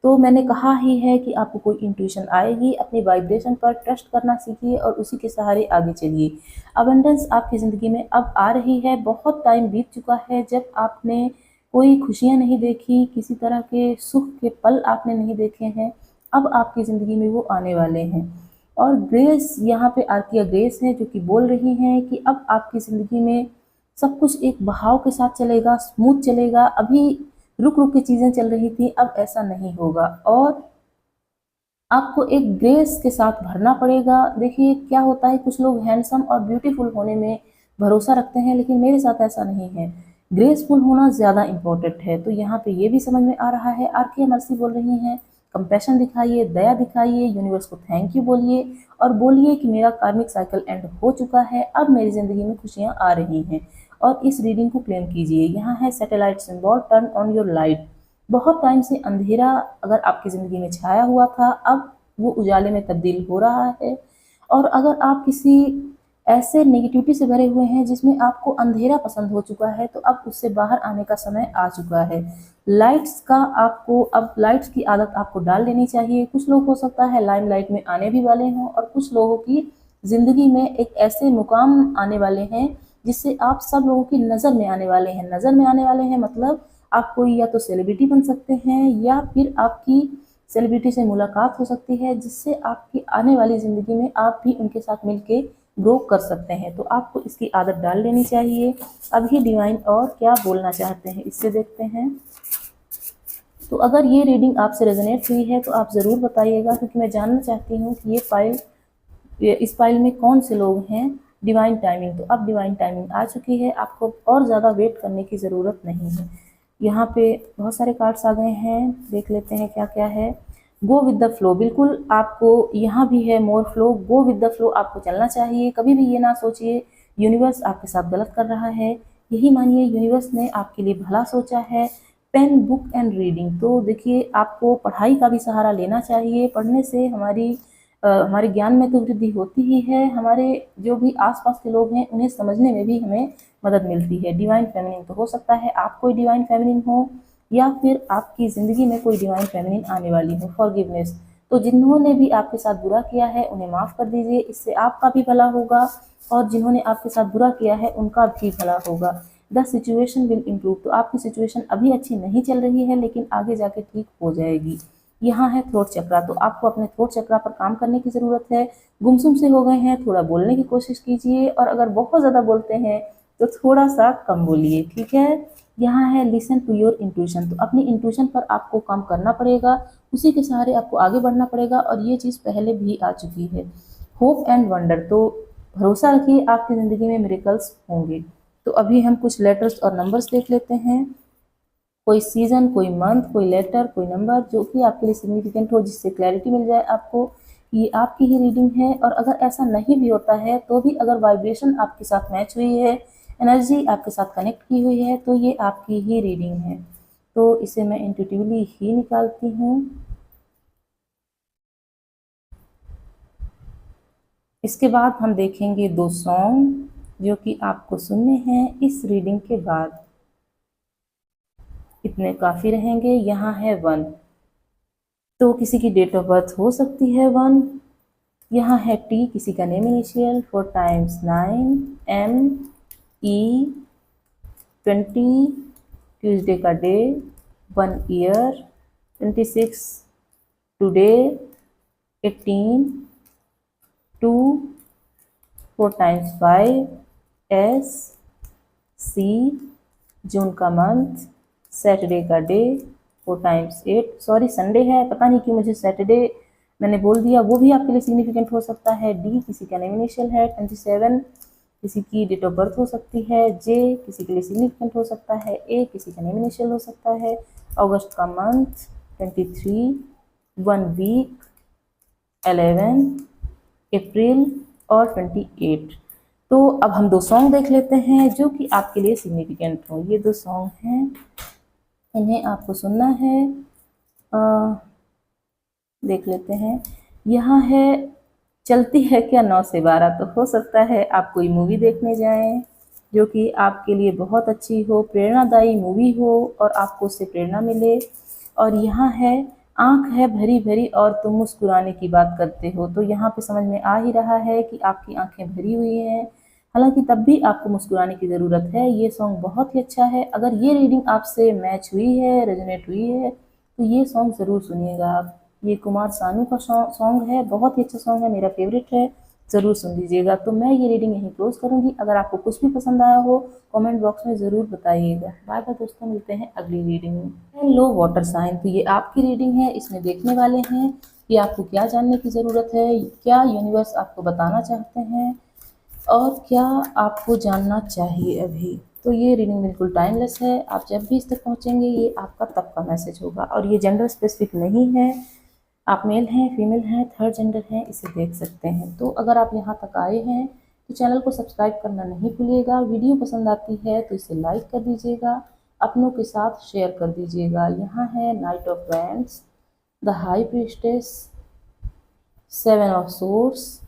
तो मैंने कहा ही है कि आपको कोई इंट्यूशन आएगी, अपनी वाइब्रेशन पर ट्रस्ट करना सीखिए और उसी के सहारे आगे चलिए। अबंडेंस आपकी ज़िंदगी में अब आ रही है। बहुत टाइम बीत चुका है जब आपने कोई खुशियाँ नहीं देखी, किसी तरह के सुख के पल आपने नहीं देखे हैं, अब आपकी ज़िंदगी में वो आने वाले हैं। और ग्रेस यहाँ पे आर्किया ग्रेस है जो कि बोल रही हैं कि अब आपकी ज़िंदगी में सब कुछ एक बहाव के साथ चलेगा, स्मूथ चलेगा। अभी रुक रुक के चीज़ें चल रही थी, अब ऐसा नहीं होगा और आपको एक ग्रेस के साथ भरना पड़ेगा। देखिए क्या होता है, कुछ लोग हैंडसम और ब्यूटीफुल होने में भरोसा रखते हैं, लेकिन मेरे साथ ऐसा नहीं है। ग्रेसफुल होना ज़्यादा इम्पोर्टेंट है। तो यहाँ पे ये भी समझ में आ रहा है। आर्किया मर्सी बोल रही हैं कंपैशन दिखाइए, दया दिखाइए, यूनिवर्स को थैंक यू बोलिए और बोलिए कि मेरा कार्मिक साइकिल एंड हो चुका है, अब मेरी ज़िंदगी में खुशियाँ आ रही हैं। और इस रीडिंग को क्लेम कीजिए। यहाँ है satellite symbol, turn on your light. बहुत टाइम से अंधेरा अगर आपकी ज़िंदगी में छाया हुआ था, अब वो उजाले में तब्दील हो रहा है। और अगर आप किसी ऐसे नेगेटिविटी से भरे हुए हैं जिसमें आपको अंधेरा पसंद हो चुका है, तो अब उससे बाहर आने का समय आ चुका है। लाइट्स का आपको अब लाइट्स की आदत आपको डाल लेनी चाहिए। कुछ लोग हो सकता है लाइमलाइट में आने भी वाले हों और कुछ लोगों की ज़िंदगी में एक ऐसे मुकाम आने वाले हैं जिससे आप सब लोगों की नज़र में आने वाले हैं। नज़र में आने वाले हैं मतलब आप कोई या तो सेलिब्रिटी बन सकते हैं या फिर आपकी सेलिब्रिटी से मुलाकात हो सकती है जिससे आपकी आने वाली ज़िंदगी में आप भी उनके साथ मिलके ग्रो कर सकते हैं। तो आपको इसकी आदत डाल लेनी चाहिए। अभी डिवाइन और क्या बोलना चाहते हैं इससे देखते हैं। तो अगर ये रीडिंग आपसे रेजोनेट हुई है तो आप ज़रूर बताइएगा, क्योंकि मैं जानना चाहती हूँ कि इस फाइल में कौन से लोग हैं। डिवाइन टाइमिंग, तो अब डिवाइन टाइमिंग आ चुकी है, आपको और ज़्यादा वेट करने की ज़रूरत नहीं है। यहाँ पे बहुत सारे कार्ड्स आ गए हैं, देख लेते हैं क्या क्या है। गो विद द फ्लो, बिल्कुल आपको यहाँ भी है more flow. Go with the flow, आपको चलना चाहिए। कभी भी ये ना सोचिए यूनिवर्स आपके साथ गलत कर रहा है, यही मानिए यूनिवर्स ने आपके लिए भला सोचा है। पेन, बुक एंड रीडिंग, तो देखिए आपको पढ़ाई का भी सहारा लेना चाहिए। पढ़ने से हमारी हमारे ज्ञान में तो वृद्धि होती ही है, हमारे जो भी आसपास के लोग हैं उन्हें समझने में भी हमें मदद मिलती है। डिवाइन फेमिनिन तो हो सकता है आप कोई डिवाइन फेमिनिन हो या फिर आपकी ज़िंदगी में कोई डिवाइन फेमिनिन आने वाली हो। फॉरगिवनेस, तो जिन्होंने भी आपके साथ बुरा किया है उन्हें माफ़ कर दीजिए, इससे आपका भी भला होगा और जिन्होंने आपके साथ बुरा किया है उनका भी भला होगा। द सिचुएशन विल इम्प्रूव, तो आपकी सिचुएशन अभी अच्छी नहीं चल रही है लेकिन आगे जाके ठीक हो जाएगी। यहाँ है थ्रोट चक्रा, तो आपको अपने थ्रोट चक्रा पर काम करने की ज़रूरत है। गुमसुम से हो गए हैं, थोड़ा बोलने की कोशिश कीजिए और अगर बहुत ज़्यादा बोलते हैं तो थोड़ा सा कम बोलिए, ठीक है। यहाँ है लिसन टू योर इंट्यूशन, तो अपनी इंट्यूशन पर आपको काम करना पड़ेगा, उसी के सहारे आपको आगे बढ़ना पड़ेगा और ये चीज़ पहले भी आ चुकी है। होप एंड वंडर, तो भरोसा रखिए आपकी ज़िंदगी में मिरेकल्स होंगे। तो अभी हम कुछ लेटर्स और नंबर्स देख लेते हैं। कोई सीजन, कोई मंथ, कोई लेटर, कोई नंबर जो कि आपके लिए सिग्निफिकेंट हो, जिससे क्लैरिटी मिल जाए आपको कि ये आपकी ही रीडिंग है। और अगर ऐसा नहीं भी होता है तो भी अगर वाइब्रेशन आपके साथ मैच हुई है, एनर्जी आपके साथ कनेक्ट की हुई है, तो ये आपकी ही रीडिंग है। तो इसे मैं इंट्यूटिवली ही निकालती हूँ। इसके बाद हम देखेंगे 2 सॉन्ग जो कि आपको सुनने हैं इस रीडिंग के बाद। इतने काफ़ी रहेंगे। यहाँ है 1, तो किसी की डेट ऑफ बर्थ हो सकती है 1। यहाँ है T, किसी का name initial, 4 times 9, M E 20, Tuesday का day, 1 year, 26 today, 18 2, 4 times 5, S C, June का मंथ, सैटरडे का डे, 4 टाइम्स 8, सॉरी संडे है, पता नहीं क्यों मुझे सैटरडे मैंने बोल दिया, वो भी आपके लिए सिग्निफिकेंट हो सकता है। D, किसी का नेम इनिशियल है, 27 किसी की डेट ऑफ बर्थ हो सकती है, J किसी के लिए सिग्निफिकेंट हो सकता है, A किसी का नेम इनिशियल हो सकता है, अगस्त का मंथ, 23, 1 वीक, 11 अप्रैल और 28। तो अब हम 2 सॉन्ग देख लेते हैं जो कि आपके लिए सिग्निफिकेंट हो। ये 2 सॉन्ग हैं, इन्हें आपको सुनना है। देख लेते हैं। यहाँ है चलती है क्या 9 से 12, तो हो सकता है आप कोई मूवी देखने जाएं जो कि आपके लिए बहुत अच्छी हो, प्रेरणादायी मूवी हो और आपको उससे प्रेरणा मिले। और यहाँ है आँख है भरी भरी और तुम मुस्कुराने की बात करते हो, तो यहाँ पे समझ में आ ही रहा है कि आपकी आँखें भरी हुई हैं, हालांकि तब भी आपको मुस्कुराने की ज़रूरत है। ये सॉन्ग बहुत ही अच्छा है। अगर ये रीडिंग आपसे मैच हुई है, रेजोनेट हुई है, तो ये सॉन्ग ज़रूर सुनिएगा आप। ये कुमार सानू का सॉन्ग है, बहुत ही अच्छा सॉन्ग है, मेरा फेवरेट है, ज़रूर सुन लीजिएगा। तो मैं ये रीडिंग यहीं क्लोज करूँगी। अगर आपको कुछ भी पसंद आया हो कमेंट बॉक्स में ज़रूर बताइएगा। बाय बाय दोस्तों, मिलते हैं अगली रीडिंग में। हेलो वाटर साइन, तो ये आपकी रीडिंग है। इसमें देखने वाले हैं कि आपको क्या जानने की ज़रूरत है, क्या यूनिवर्स आपको बताना चाहते हैं और क्या आपको जानना चाहिए अभी। तो ये रीडिंग बिल्कुल टाइमलेस है, आप जब भी इस तक पहुँचेंगे ये आपका तब का मैसेज होगा। और ये जेंडर स्पेसिफिक नहीं है, आप मेल हैं, फीमेल हैं, थर्ड जेंडर हैं, इसे देख सकते हैं। तो अगर आप यहाँ तक आए हैं तो चैनल को सब्सक्राइब करना नहीं भूलिएगा। वीडियो पसंद आती है तो इसे लाइक कर दीजिएगा, अपनों के साथ शेयर कर दीजिएगा। यहाँ है night of wands, the high priestess, 7 of swords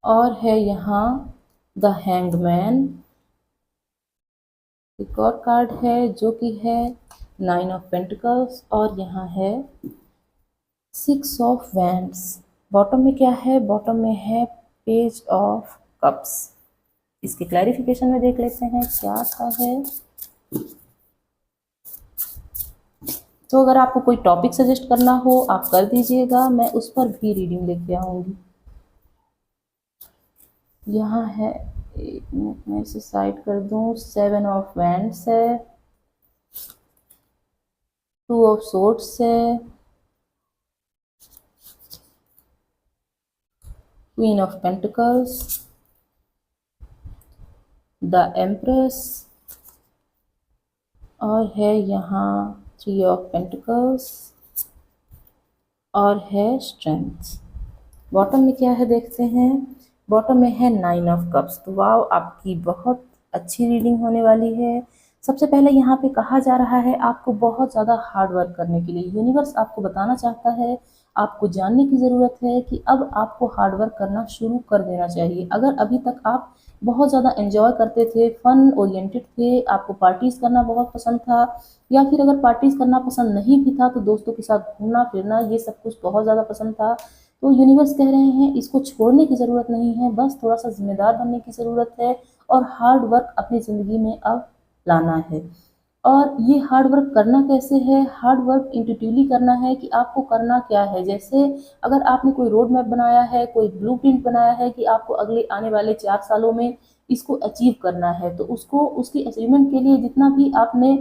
और है यहाँ द हैंग्ड मैन। एक और कार्ड है जो कि है 9 ऑफ पेंटिकल्स और यहाँ है 6 ऑफ वैंड्स। बॉटम में क्या है, बॉटम में है पेज ऑफ कप्स। इसके क्लैरिफिकेशन में देख लेते हैं क्या था है। तो अगर आपको कोई टॉपिक सजेस्ट करना हो आप कर दीजिएगा, मैं उस पर भी रीडिंग लेके आऊँगी। यहाँ है, एक मिनट में इसे साइड कर दूँ, 7 ऑफ वैंड्स है, 2 ऑफ सोर्ड्स है, queen of pentacles, the empress और है यहाँ 3 ऑफ पेंटिकल्स और है स्ट्रेंथ। बॉटम में क्या है देखते हैं। बॉटम में है 9 ऑफ कप्स। तो वाव, आपकी बहुत अच्छी रीडिंग होने वाली है। सबसे पहले यहाँ पे कहा जा रहा है आपको बहुत ज़्यादा हार्ड वर्क करने के लिए। यूनिवर्स आपको बताना चाहता है आपको जानने की ज़रूरत है कि अब आपको हार्ड वर्क करना शुरू कर देना चाहिए। अगर अभी तक आप बहुत ज़्यादा एन्जॉय करते थे, फन ओरिएंटेड थे, आपको पार्टीज़ करना बहुत पसंद था, या फिर अगर पार्टीज़ करना पसंद नहीं भी था तो दोस्तों के साथ घूमना फिरना ये सब कुछ बहुत ज़्यादा पसंद था, तो यूनिवर्स कह रहे हैं इसको छोड़ने की ज़रूरत नहीं है, बस थोड़ा-सा ज़िम्मेदार बनने की ज़रूरत है और हार्ड वर्क अपनी ज़िंदगी में अब लाना है। और ये हार्ड वर्क करना कैसे है? हार्ड वर्क इंट्यूटिवली करना है कि आपको करना क्या है। जैसे अगर आपने कोई रोड मैप बनाया है, कोई ब्लूप्रिंट बनाया है कि आपको अगले आने वाले 4 सालों में इसको अचीव करना है, तो उसको उसकी अचीवमेंट के लिए जितना भी आपने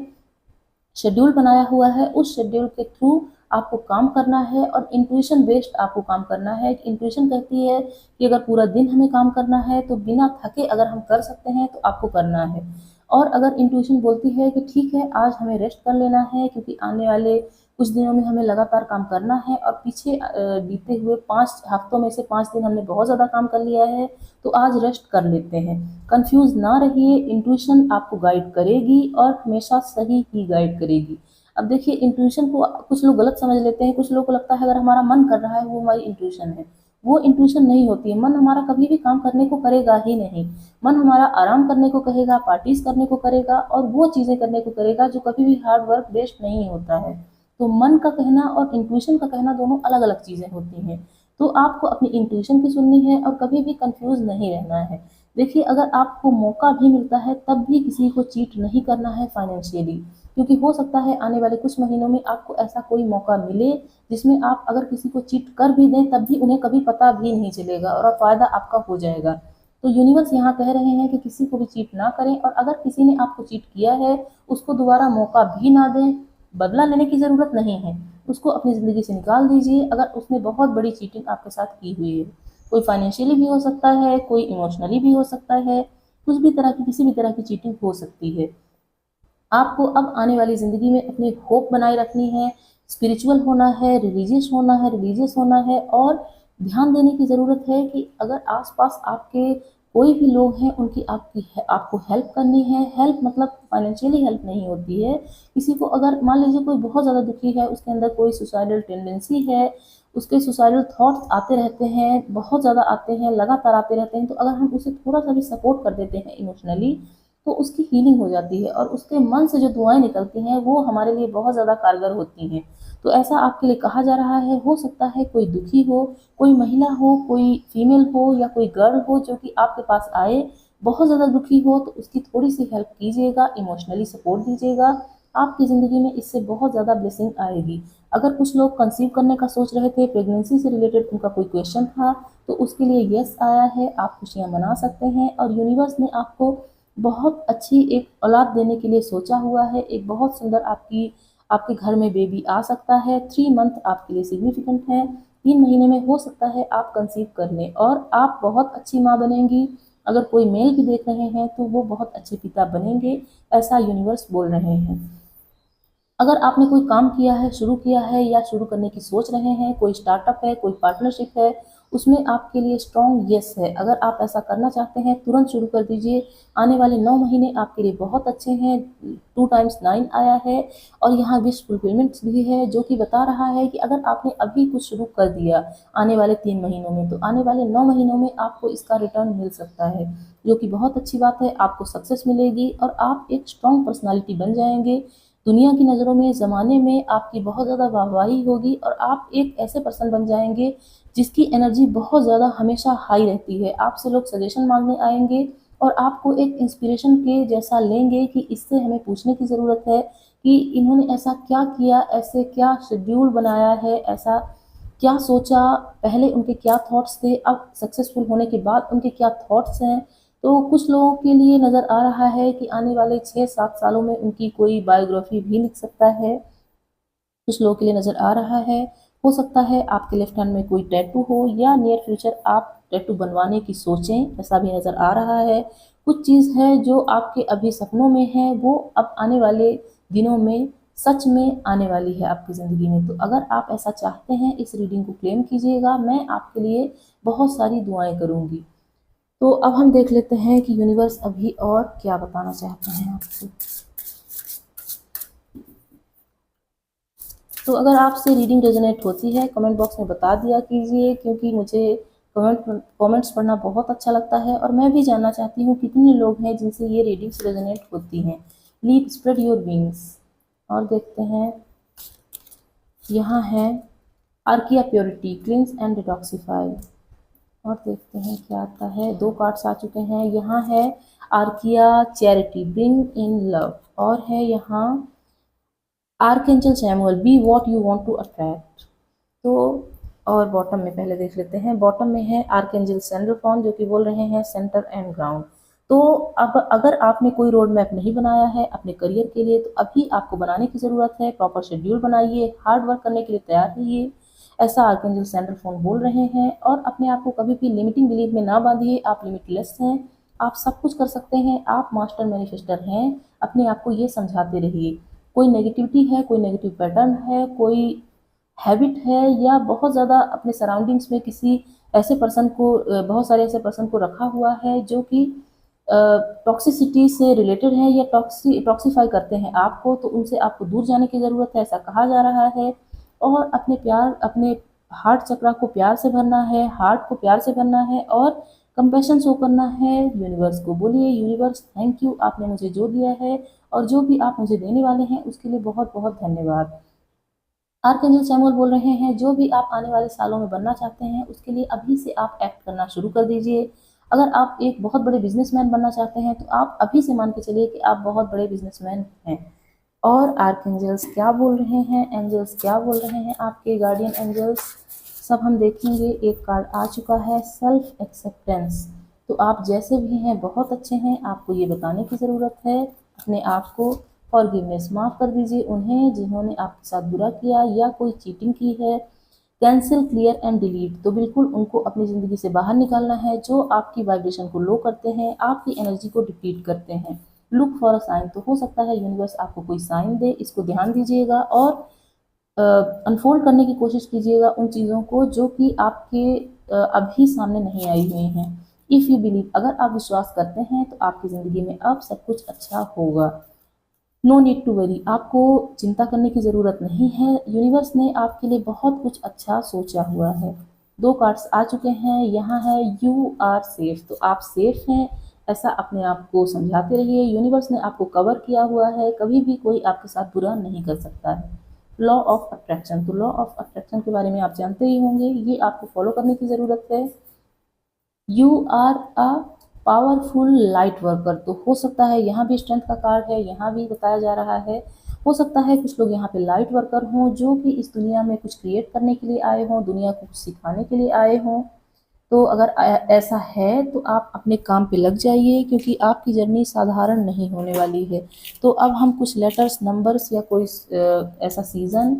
शेड्यूल बनाया हुआ है, उस शेड्यूल के थ्रू आपको काम करना है और इंट्यूशन बेस्ड आपको काम करना है। इंट्यूशन कहती है कि अगर पूरा दिन हमें काम करना है तो बिना थके अगर हम कर सकते हैं तो आपको करना है। और अगर इंट्यूशन बोलती है कि ठीक है आज हमें रेस्ट कर लेना है क्योंकि आने वाले कुछ दिनों में हमें लगातार काम करना है और पीछे बीते हुए 5 हफ्तों में से 5 दिन हमने बहुत ज़्यादा काम कर लिया है, तो आज रेस्ट कर लेते हैं। कंफ्यूज ना रहिए, इंट्यूशन आपको गाइड करेगी और हमेशा सही ही गाइड करेगी। अब देखिए इंट्यूशन को कुछ लोग गलत समझ लेते हैं, कुछ लोगों को लगता है अगर हमारा मन कर रहा है वो हमारी इंट्यूशन है। वो इंट्यूशन नहीं होती है। मन हमारा कभी भी काम करने को करेगा ही नहीं। मन हमारा आराम करने को कहेगा, पार्टीज करने को करेगा और वो चीज़ें करने को करेगा जो कभी भी हार्ड वर्क बेस्ड नहीं होता है। तो मन का कहना और इंट्यूशन का कहना दोनों अलग अलग चीज़ें होती हैं। तो आपको अपनी इंट्यूशन की सुननी है और कभी भी कंफ्यूज नहीं रहना है। देखिए अगर आपको मौका भी मिलता है तब भी किसी को चीट नहीं करना है फाइनेंशियली, क्योंकि हो सकता है आने वाले कुछ महीनों में आपको ऐसा कोई मौका मिले जिसमें आप अगर किसी को चीट कर भी दें तब भी उन्हें कभी पता भी नहीं चलेगा और फ़ायदा आपका हो जाएगा। तो यूनिवर्स यहाँ कह रहे हैं कि किसी को भी चीट ना करें और अगर किसी ने आपको चीट किया है उसको दोबारा मौका भी ना दें। बदला लेने की ज़रूरत नहीं है, उसको अपनी ज़िंदगी से निकाल दीजिए अगर उसने बहुत बड़ी चीटिंग आपके साथ की हुई है। कोई फाइनेंशियली भी हो सकता है, कोई इमोशनली भी हो सकता है, कुछ भी तरह की किसी भी तरह की चीटिंग हो सकती है। आपको अब आने वाली ज़िंदगी में अपनी होप बनाए रखनी है, स्पिरिचुअल होना है, रिलीजियस होना है और ध्यान देने की ज़रूरत है कि अगर आस-पास आपके कोई भी लोग हैं उनकी आपको हेल्प करनी है। हेल्प मतलब फाइनेंशियली हेल्प नहीं होती है। किसी को अगर मान लीजिए कोई बहुत ज़्यादा दुखी है, उसके अंदर कोई सुसाइडल टेंडेंसी है, उसके सुसाइडल थॉट्स आते रहते हैं, बहुत ज़्यादा आते हैं, लगातार आते रहते हैं, तो अगर हम उसे थोड़ा-सा भी सपोर्ट कर देते हैं इमोशनली तो उसकी हीलिंग हो जाती है और उसके मन से जो दुआएँ निकलती हैं वो हमारे लिए बहुत ज़्यादा कारगर होती हैं। तो ऐसा आपके लिए कहा जा रहा है, हो सकता है कोई दुखी हो, कोई महिला हो, कोई फीमेल हो या कोई गर्ल हो जो कि आपके पास आए, बहुत ज़्यादा दुखी हो तो उसकी थोड़ी-सी हेल्प कीजिएगा, इमोशनली सपोर्ट दीजिएगा, आपकी ज़िंदगी में इससे बहुत ज़्यादा ब्लेसिंग आएगी। अगर कुछ लोग कंसीव करने का सोच रहे थे, प्रेगनेंसी से रिलेटेड उनका कोई क्वेश्चन था, तो उसके लिए येस आया है, आप खुशियाँ मना सकते हैं और यूनिवर्स ने आपको बहुत अच्छी एक औलाद देने के लिए सोचा हुआ है। एक बहुत सुंदर आपके घर में बेबी आ सकता है। 3 मंथ आपके लिए सिग्निफिकेंट है। 3 महीने में हो सकता है आप कंसीव कर लें और आप बहुत अच्छी माँ बनेंगी। अगर कोई मेल भी देख रहे हैं तो वो बहुत अच्छे पिता बनेंगे, ऐसा यूनिवर्स बोल रहे हैं। अगर आपने कोई काम किया है, शुरू किया है या शुरू करने की सोच रहे हैं, कोई स्टार्टअप है, कोई पार्टनरशिप है, उसमें आपके लिए स्ट्रॉन्ग येस है। अगर आप ऐसा करना चाहते हैं, तुरंत शुरू कर दीजिए। आने वाले 9 महीने आपके लिए बहुत अच्छे हैं। 2 टाइम्स 9 आया है और यहाँ विश फुलफिलमेंट्स भी है जो कि बता रहा है कि अगर आपने अभी कुछ शुरू कर दिया आने वाले 3 महीनों में, तो आने वाले 9 महीनों में आपको इसका रिटर्न मिल सकता है, जो कि बहुत अच्छी बात है। आपको सक्सेस मिलेगी और आप एक स्ट्रॉन्ग पर्सनैलिटी बन जाएँगे। दुनिया की नज़रों में, ज़माने में आपकी बहुत ज़्यादा वाहवाही होगी और आप एक ऐसे पर्सन बन जाएँगे जिसकी एनर्जी बहुत ज़्यादा हमेशा हाई रहती है। आपसे लोग सजेशन माँगने आएँगे और आपको एक इंस्पिरेशन के जैसा लेंगे कि इससे हमें पूछने की ज़रूरत है कि इन्होंने ऐसा क्या किया, ऐसे क्या शेड्यूल बनाया है, ऐसा क्या सोचा, पहले उनके क्या थॉट्स थे, अब सक्सेसफुल होने के बाद उनके क्या थॉट्स हैं। तो कुछ लोगों के लिए नज़र आ रहा है कि आने वाले 6-7 सालों में उनकी कोई बायोग्राफी भी लिख सकता है। कुछ लोगों के लिए नज़र आ रहा है। हो सकता है आपके लेफ्ट हैंड में कोई टैटू हो या नियर फ्यूचर आप टैटू बनवाने की सोचें, ऐसा भी नज़र आ रहा है। कुछ चीज़ है जो आपके अभी सपनों में है, वो अब आने वाले दिनों में सच में आने वाली है आपकी ज़िंदगी में। तो अगर आप ऐसा चाहते हैं, इस रीडिंग को क्लेम कीजिएगा, मैं आपके लिए बहुत सारी दुआएँ करूँगी। तो अब हम देख लेते हैं कि यूनिवर्स अभी और क्या बताना चाहते हैं आपको। तो अगर आपसे रीडिंग रेजोनेट होती है कमेंट बॉक्स में बता दिया कीजिए, क्योंकि मुझे कमेंट्स पढ़ना बहुत अच्छा लगता है और मैं भी जानना चाहती हूँ कितने लोग हैं जिनसे ये रीडिंग्स रेजोनेट होती हैं। Leap spread your wings. और देखते हैं, यहाँ है Archeia purity cleanse and detoxify. और देखते हैं क्या आता है, 2 कार्ड्स आ चुके हैं। यहाँ है Archeia charity bring in love, और है यहाँ archangel Samuel be what you want to attract. तो और बॉटम में पहले देख लेते हैं, बॉटम में है आर्कएंजल सैंडलफॉन जो कि बोल रहे हैं सेंटर एंड ग्राउंड। तो अब अगर आपने कोई रोड मैप नहीं बनाया है अपने करियर के लिए, तो अभी आपको बनाने की ज़रूरत है। प्रॉपर शेड्यूल बनाइए, हार्ड वर्क करने के लिए तैयार रहिए, ऐसा आर्कएंजल सैंडलफॉन बोल रहे हैं। और अपने आप को कभी भी लिमिटिंग बिलीफ में ना बांधिए, आप लिमिटलेस हैं, आप सब कुछ कर सकते हैं, आप मास्टर मैनिफेस्टर हैं। अपने आप को ये समझाते रहिए। कोई नेगेटिविटी है, कोई नेगेटिव पैटर्न है, कोई हैबिट है, या बहुत ज़्यादा अपने सराउंडिंग्स में किसी ऐसे पर्सन को बहुत सारे ऐसे पर्सन को रखा हुआ है जो कि टॉक्सिसिटी से रिलेटेड है या टॉक्सीफाई करते हैं आपको, तो उनसे आपको दूर जाने की ज़रूरत है, ऐसा कहा जा रहा है। और अपने हार्ट चक्रा को प्यार से भरना है, हार्ट को प्यार से भरना है और कंपैशन शो करना है। यूनिवर्स को बोलिए, यूनिवर्स थैंक यू, आपने मुझे जो दिया है और जो भी आप मुझे देने वाले हैं उसके लिए बहुत बहुत धन्यवाद। आर्कएंजल सैमुअल बोल रहे हैं, जो भी आप आने वाले सालों में बनना चाहते हैं उसके लिए अभी से आप एक्ट करना शुरू कर दीजिए। अगर आप एक बहुत बड़े बिजनेसमैन बनना चाहते हैं तो आप अभी से मान के चलिए कि आप बहुत बड़े बिजनेसमैन हैं। और आर्कएंजल्स क्या बोल रहे हैं, एंजल्स क्या बोल रहे हैं, आपके गार्डियन एंजल्स, सब हम देखेंगे। एक कार्ड आ चुका है सेल्फ एक्सेप्टेंस। तो आप जैसे भी हैं बहुत अच्छे हैं, आपको ये बताने की ज़रूरत है अपने आप को। फॉरगिवनेस, माफ़ कर दीजिए उन्हें जिन्होंने आपके साथ बुरा किया या कोई चीटिंग की है। कैंसिल, क्लियर एंड डिलीट, तो बिल्कुल उनको अपनी ज़िंदगी से बाहर निकालना है जो आपकी वाइब्रेशन को लो करते हैं, आपकी एनर्जी को डिप्लीट करते हैं। लुक फॉर अ साइन, तो हो सकता है यूनिवर्स आपको कोई साइन दे, इसको ध्यान दीजिएगा और अनफोल्ड करने की कोशिश कीजिएगा उन चीज़ों को जो कि आपके अभी सामने नहीं आई हुई हैं। इफ़ यू बिलीव, अगर आप विश्वास करते हैं तो आपकी ज़िंदगी में अब सब कुछ अच्छा होगा। नो नीड टू वरी, आपको चिंता करने की ज़रूरत नहीं है, यूनिवर्स ने आपके लिए बहुत कुछ अच्छा सोचा हुआ है। 2 कार्ड्स आ चुके हैं, यहाँ है यू आर सेफ, तो आप सेफ हैं, ऐसा अपने आप को समझाते रहिए। यूनिवर्स ने आपको कवर किया हुआ है, कभी भी कोई आपके साथ बुरा नहीं कर सकता है। लॉ ऑफ अट्रैक्शन, तो लॉ ऑफ अट्रैक्शन के बारे में आप जानते ही होंगे, ये आपको फॉलो करने की ज़रूरत है। You are a powerful light worker, तो हो सकता है यहाँ भी स्ट्रेंथ का कार्ड है, यहाँ भी बताया जा रहा है, हो सकता है कुछ लोग यहाँ पे लाइट वर्कर हों जो कि इस दुनिया में कुछ क्रिएट करने के लिए आए हों, दुनिया को कुछ सिखाने के लिए आए हों। तो अगर ऐसा है तो आप अपने काम पे लग जाइए, क्योंकि आपकी जर्नी साधारण नहीं होने वाली है। तो अब हम कुछ लेटर्स, नंबर्स या कोई ऐसा सीज़न,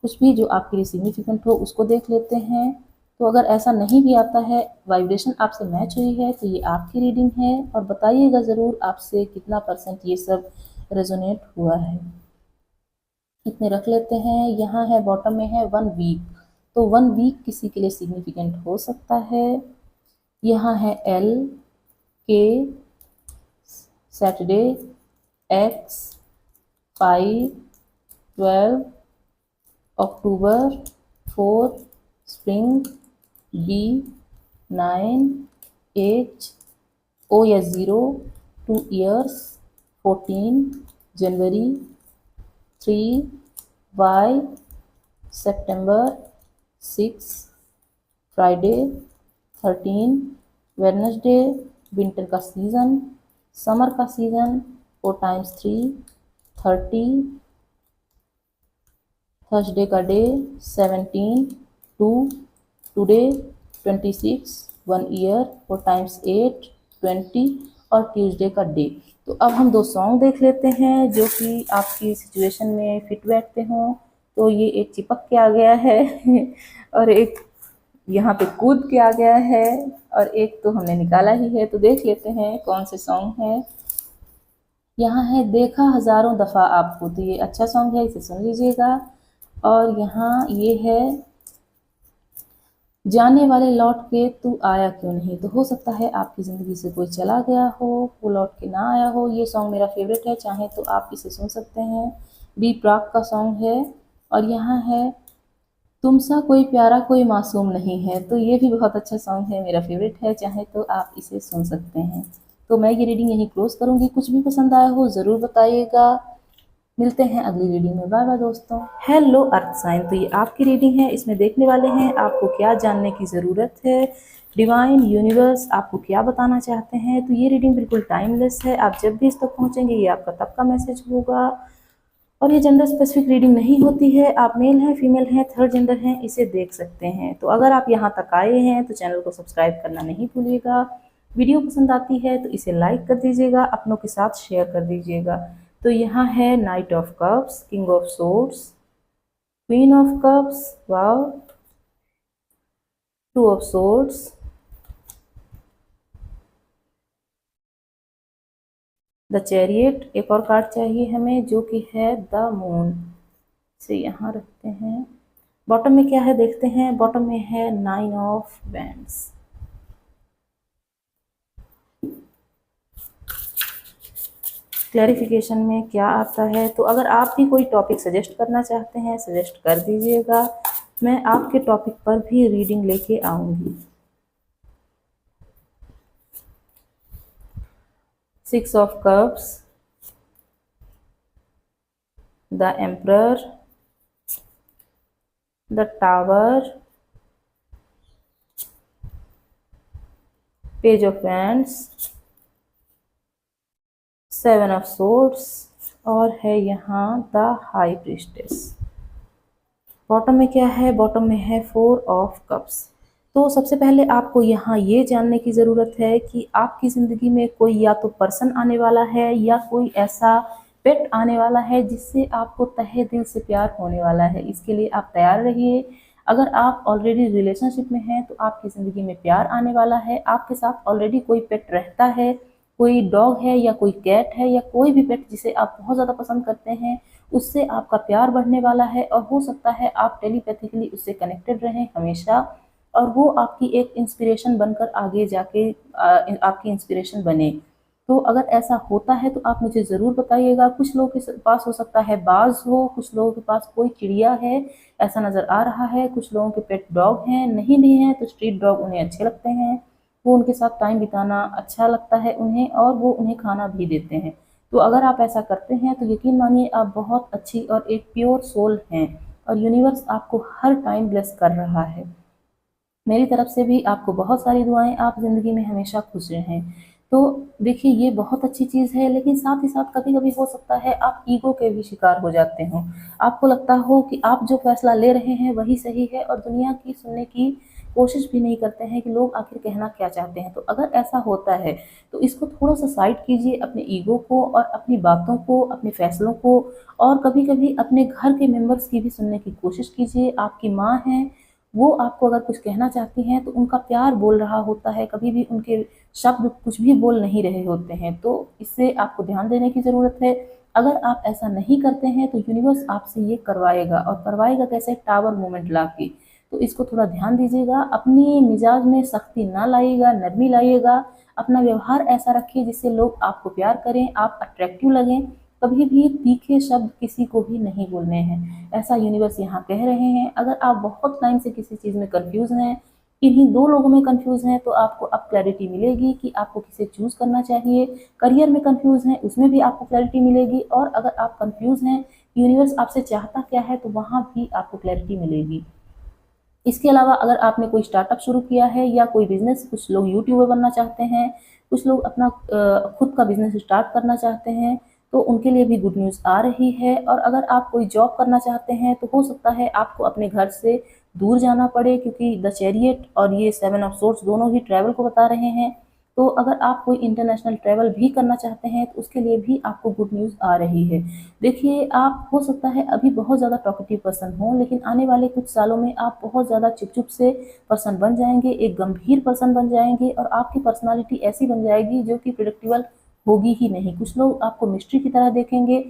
कुछ भी जो आपके लिए सिग्निफिकेंट हो उसको देख लेते हैं। तो अगर ऐसा नहीं भी आता है, वाइब्रेशन आपसे मैच हुई है, तो ये आपकी रीडिंग है और बताइएगा ज़रूर आपसे कितना % ये सब रेजोनेट हुआ है। इतने रख लेते हैं। यहाँ है बॉटम में है 1 वीक, तो 1 वीक किसी के लिए सिग्निफिकेंट हो सकता है। यहाँ है L, K, सैटरडे, X, 5, 12, अक्टूबर, 4, स्प्रिंग, B, 9, H, O या 0, 2 ईयर्स, 14, जनवरी, 3, Y, सितंबर, 6, फ्राइडे, 13, वेडनेसडे, विंटर का सीज़न, समर का सीज़न, 4 टाइम्स 3, 30, थर्सडे का डे, 17, 2, टुडे, 26, 1 ईयर, 4 टाइम्स 8, 20 और ट्यूसडे का डे। तो अब हम 2 सॉन्ग देख लेते हैं जो कि आपकी सिचुएशन में फिट बैठते हों। तो ये एक चिपक के आ गया है और एक यहाँ पे कूद के आ गया है और एक तो हमने निकाला ही है। तो देख लेते हैं कौन से सॉन्ग है। यहाँ है देखा हज़ारों दफ़ा आपको, तो ये अच्छा सॉन्ग है, इसे सुन लीजिएगा। और यहाँ ये है जाने वाले लौट के तू आया क्यों नहीं, तो हो सकता है आपकी ज़िंदगी से कोई चला गया हो, वो लौट के ना आया हो। ये सॉन्ग मेरा फेवरेट है, चाहे तो आप इसे सुन सकते हैं। बी प्राक का सॉन्ग है। और यहाँ है तुमसा कोई प्यारा कोई मासूम नहीं है। तो ये भी बहुत अच्छा सॉन्ग है, मेरा फेवरेट है, चाहे तो आप इसे सुन सकते हैं। तो मैं ये रीडिंग यहीं क्लोज करूँगी। कुछ भी पसंद आया हो ज़रूर बताइएगा। मिलते हैं अगली रीडिंग में। बाय बाय दोस्तों। हेलो अर्थ साइन, तो ये आपकी रीडिंग है। इसमें देखने वाले हैं आपको क्या जानने की ज़रूरत है, डिवाइन यूनिवर्स आपको क्या बताना चाहते हैं। तो ये रीडिंग बिल्कुल टाइमलेस है, आप जब भी इस तक पहुँचेंगे ये आपका तब का मैसेज होगा। और ये जेंडर स्पेसिफिक रीडिंग नहीं होती है, आप मेल हैं, फीमेल हैं, थर्ड जेंडर हैं, इसे देख सकते हैं। तो अगर आप यहाँ तक आए हैं तो चैनल को सब्सक्राइब करना नहीं भूलिएगा। वीडियो पसंद आती है तो इसे लाइक कर दीजिएगा, अपनों के साथ शेयर कर दीजिएगा। तो यहाँ है night of cups, king of swords, queen of cups, wow, two of swords, the chariot. एक और कार्ड चाहिए हमें जो कि है द मून। इसे यहाँ रखते हैं। बॉटम में क्या है देखते हैं। बॉटम में है नाइन ऑफ वैंड्स। क्लैरिफिकेशन में क्या आता है, तो अगर आप भी कोई टॉपिक सजेस्ट करना चाहते हैं सजेस्ट कर दीजिएगा, मैं आपके टॉपिक पर भी रीडिंग लेके आऊँगी। Six of cups, the emperor, the tower, page of wands, seven of swords और है यहाँ द हाई प्रीस्टेस। बॉटम में क्या है, बॉटम में है फोर ऑफ कप्स। तो सबसे पहले आपको यहाँ ये जानने की ज़रूरत है कि आपकी ज़िंदगी में कोई या तो पर्सन आने वाला है या कोई ऐसा पेट आने वाला है जिससे आपको तहे दिल से प्यार होने वाला है। इसके लिए आप तैयार रहिए। अगर आप ऑलरेडी रिलेशनशिप में हैं तो आपकी ज़िंदगी में प्यार आने वाला है। आपके साथ ऑलरेडी कोई पेट रहता है, कोई डॉग है या कोई कैट है या कोई भी पेट जिसे आप बहुत ज़्यादा पसंद करते हैं, उससे आपका प्यार बढ़ने वाला है। और हो सकता है आप टेलीपैथिकली उससे कनेक्टेड रहें हमेशा, और वो आपकी एक इंस्पिरेशन बनकर आगे जाके आपकी इंस्पिरेशन बने। तो अगर ऐसा होता है तो आप मुझे ज़रूर बताइएगा। कुछ लोगों के पास हो सकता है बाज हो, कुछ लोगों के पास कोई चिड़िया है, ऐसा नज़र आ रहा है। कुछ लोगों के पेट डॉग हैं, नहीं भी हैं तो स्ट्रीट डॉग उन्हें अच्छे लगते हैं, वो उनके साथ टाइम बिताना अच्छा लगता है उन्हें, और वो उन्हें खाना भी देते हैं। तो अगर आप ऐसा करते हैं तो यकीन मानिए आप बहुत अच्छी और एक प्योर सोल हैं, और यूनिवर्स आपको हर टाइम ब्लेस कर रहा है। मेरी तरफ से भी आपको बहुत सारी दुआएं, आप ज़िंदगी में हमेशा खुश रहें। तो देखिए ये बहुत अच्छी चीज़ है, लेकिन साथ ही साथ कभी कभी हो सकता है आप ईगो के भी शिकार हो जाते हो। आपको लगता हो कि आप जो फैसला ले रहे हैं वही सही है, और दुनिया की सुनने की कोशिश भी नहीं करते हैं कि लोग आखिर कहना क्या चाहते हैं। तो अगर ऐसा होता है तो इसको थोड़ा सा साइड कीजिए, अपने ईगो को और अपनी बातों को, अपने फैसलों को, और कभी कभी अपने घर के मेंबर्स की भी सुनने की कोशिश कीजिए। आपकी माँ हैं, वो आपको अगर कुछ कहना चाहती हैं तो उनका प्यार बोल रहा होता है, कभी भी उनके शब्द कुछ भी बोल नहीं रहे होते हैं। तो इससे आपको ध्यान देने की ज़रूरत है। अगर आप ऐसा नहीं करते हैं तो यूनिवर्स आपसे ये करवाएगा, और करवाएगा कैसे, टावर मोमेंट ला के। तो इसको थोड़ा ध्यान दीजिएगा। अपनी मिजाज में सख्ती ना लाइएगा, नरमी लाइएगा। अपना व्यवहार ऐसा रखिए जिससे लोग आपको प्यार करें, आप अट्रैक्टिव लगें। कभी भी तीखे शब्द किसी को भी नहीं बोलने हैं, ऐसा यूनिवर्स यहाँ कह रहे हैं। अगर आप बहुत टाइम से किसी चीज़ में कंफ्यूज हैं, इन्हीं दो लोगों में कंफ्यूज हैं, तो आपको अब क्लैरिटी मिलेगी कि आपको किसे चूज करना चाहिए। करियर में कंफ्यूज हैं, उसमें भी आपको क्लैरिटी मिलेगी। और अगर आप कंफ्यूज हैं यूनिवर्स आपसे चाहता क्या है, तो वहाँ भी आपको क्लैरिटी मिलेगी। इसके अलावा अगर आपने कोई स्टार्टअप शुरू किया है या कोई बिजनेस, कुछ लोग यूट्यूबर बनना चाहते हैं, कुछ लोग अपना खुद का बिजनेस स्टार्ट करना चाहते हैं, तो उनके लिए भी गुड न्यूज़ आ रही है। और अगर आप कोई जॉब करना चाहते हैं तो हो सकता है आपको अपने घर से दूर जाना पड़े, क्योंकि द चैरियट और ये सेवन ऑफ सोर्ड्स दोनों ही ट्रैवल को बता रहे हैं। तो अगर आप कोई इंटरनेशनल ट्रैवल भी करना चाहते हैं तो उसके लिए भी आपको गुड न्यूज़ आ रही है। देखिए आप हो सकता है अभी बहुत ज़्यादा टॉकेटिव पर्सन हो, लेकिन आने वाले कुछ सालों में आप बहुत ज़्यादा चुप चुप से पर्सन बन जाएंगे, एक गंभीर पर्सन बन जाएंगे, और आपकी पर्सनालिटी ऐसी बन जाएगी जो कि प्रिडिक्टेबल होगी ही नहीं। कुछ लोग आपको मिस्ट्री की तरह देखेंगे,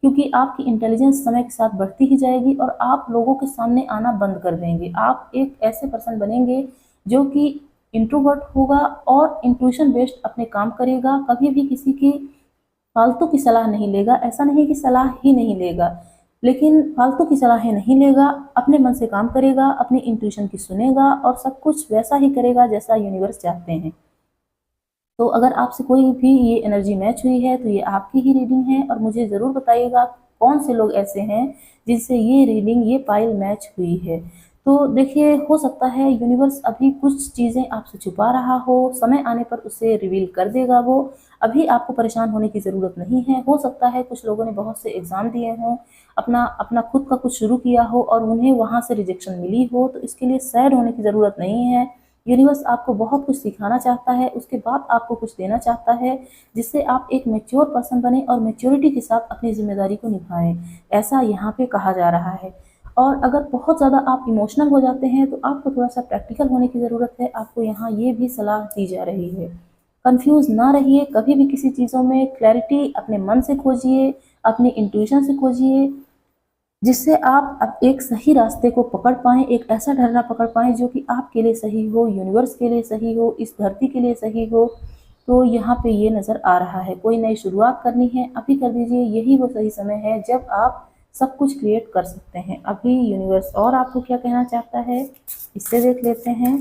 क्योंकि आपकी इंटेलिजेंस समय के साथ बढ़ती ही जाएगी और आप लोगों के सामने आना बंद कर देंगे। आप एक ऐसे पर्सन बनेंगे जो कि इंट्रोवर्ट होगा और इंट्यूशन बेस्ड अपने काम करेगा, कभी भी किसी की फालतू की सलाह नहीं लेगा। ऐसा नहीं कि सलाह ही नहीं लेगा, लेकिन फालतू की सलाहें नहीं लेगा, अपने मन से काम करेगा, अपनी इंट्यूशन की सुनेगा और सब कुछ वैसा ही करेगा जैसा यूनिवर्स चाहते हैं। तो अगर आपसे कोई भी ये एनर्जी मैच हुई है तो ये आपकी ही रीडिंग है और मुझे ज़रूर बताइएगा कौन से लोग ऐसे हैं जिनसे ये रीडिंग, ये पाइल मैच हुई है। तो देखिए, हो सकता है यूनिवर्स अभी कुछ चीज़ें आपसे छुपा रहा हो, समय आने पर उसे रिवील कर देगा वो। अभी आपको परेशान होने की ज़रूरत नहीं है। हो सकता है कुछ लोगों ने बहुत से एग्ज़ाम दिए हों, अपना अपना खुद का कुछ शुरू किया हो और उन्हें वहाँ से रिजेक्शन मिली हो, तो इसके लिए सैड होने की ज़रूरत नहीं है। यूनिवर्स आपको बहुत कुछ सिखाना चाहता है, उसके बाद आपको कुछ देना चाहता है, जिससे आप एक मैच्योर पर्सन बने और मैच्योरिटी के साथ अपनी ज़िम्मेदारी को निभाएं, ऐसा यहाँ पे कहा जा रहा है। और अगर बहुत ज़्यादा आप इमोशनल हो जाते हैं तो आपको थोड़ा सा प्रैक्टिकल होने की ज़रूरत है। आपको यहाँ ये भी सलाह दी जा रही है, कंफ्यूज ना रहिए कभी भी किसी चीज़ों में, क्लैरिटी अपने मन से खोजिए, अपनी इंट्यूशन से खोजिए, जिससे आप अब एक सही रास्ते को पकड़ पाएँ, एक ऐसा ढर्रा पकड़ पाएँ जो कि आपके लिए सही हो, यूनिवर्स के लिए सही हो, इस धरती के लिए सही हो। तो यहाँ पे ये नज़र आ रहा है, कोई नई शुरुआत करनी है, अभी कर दीजिए, यही वो सही समय है जब आप सब कुछ क्रिएट कर सकते हैं। अभी यूनिवर्स और आपको क्या कहना चाहता है, इससे देख लेते हैं।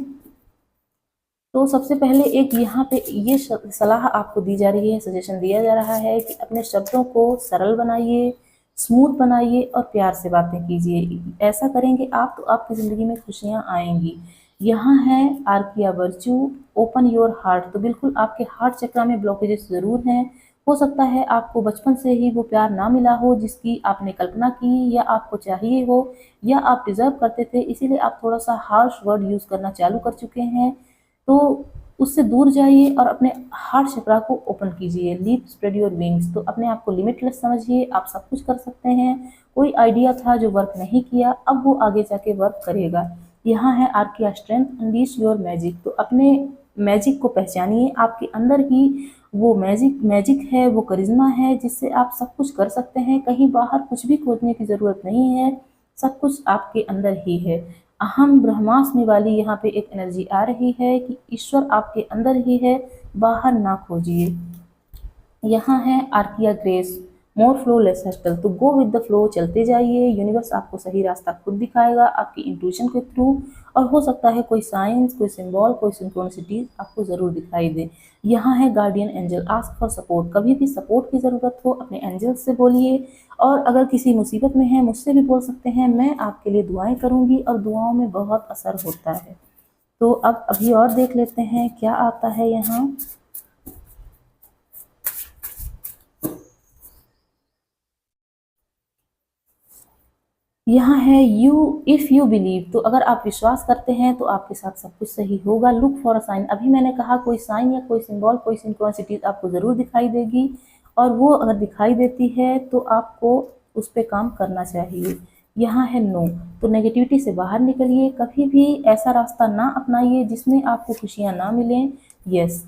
तो सबसे पहले एक यहाँ पे ये सलाह आपको दी जा रही है, सजेशन दिया जा रहा है कि अपने शब्दों को सरल बनाइए, स्मूथ बनाइए और प्यार से बातें कीजिए। ऐसा करेंगे आप तो आपकी ज़िंदगी में खुशियाँ आएंगी। यहाँ है archaea virtue, open your heart. तो बिल्कुल आपके हार्ट चक्रा में ब्लॉकेजेस ज़रूर हैं। हो सकता है आपको बचपन से ही वो प्यार ना मिला हो जिसकी आपने कल्पना की या आपको चाहिए हो या आप डिज़र्व करते थे, इसीलिए आप थोड़ा सा हार्श वर्ड यूज़ करना चालू कर चुके हैं। तो उससे दूर जाइए और अपने हार्ट चक्रा को ओपन कीजिए। Leap spread your wings. तो अपने आप को लिमिटलेस समझिए, आप सब कुछ कर सकते हैं। कोई आइडिया था जो वर्क नहीं किया, अब वो आगे जाके वर्क करेगा। यहाँ है archaea strength, unleash your magic. तो अपने मैजिक को पहचानिए, आपके अंदर ही वो मैजिक मैजिक है, वो करिश्मा है जिससे आप सब कुछ कर सकते हैं। कहीं बाहर कुछ भी खोजने की ज़रूरत नहीं है, सब कुछ आपके अंदर ही है। अहम ब्रह्मास्मि वाली यहाँ पे एक एनर्जी आ रही है कि ईश्वर आपके अंदर ही है, बाहर ना खोजिए। यहाँ है आर्किया ग्रेस, मोर फ्लो लेस हस्टल। तो गो विद द फ्लो, चलते जाइए, यूनिवर्स आपको सही रास्ता खुद दिखाएगा आपकी इंट्यूशन के थ्रू। और हो सकता है कोई साइंस, कोई सिंबल, कोई सिंक्रोनिसिटी आपको ज़रूर दिखाई दे। यहाँ है guardian angel, ask for support. कभी भी सपोर्ट की ज़रूरत हो अपने एंजल्स से बोलिए, और अगर किसी मुसीबत में है मुझसे भी बोल सकते हैं, मैं आपके लिए दुआएं करूँगी और दुआओं में बहुत असर होता है। तो अब अभी और देख लेते हैं क्या आता है यहाँ। यहाँ है इफ़ यू बिलीव। तो अगर आप विश्वास करते हैं तो आपके साथ सब कुछ सही होगा। Look for a sign. अभी मैंने कहा कोई साइन या कोई सिंबल, कोई सिंक्रोनिसिटी आपको ज़रूर दिखाई देगी, और वो अगर दिखाई देती है तो आपको उस पर काम करना चाहिए। यहाँ है नो। तो नेगेटिविटी से बाहर निकलिए, कभी भी ऐसा रास्ता ना अपनाइए जिसमें आपको खुशियाँ ना मिलें। यस,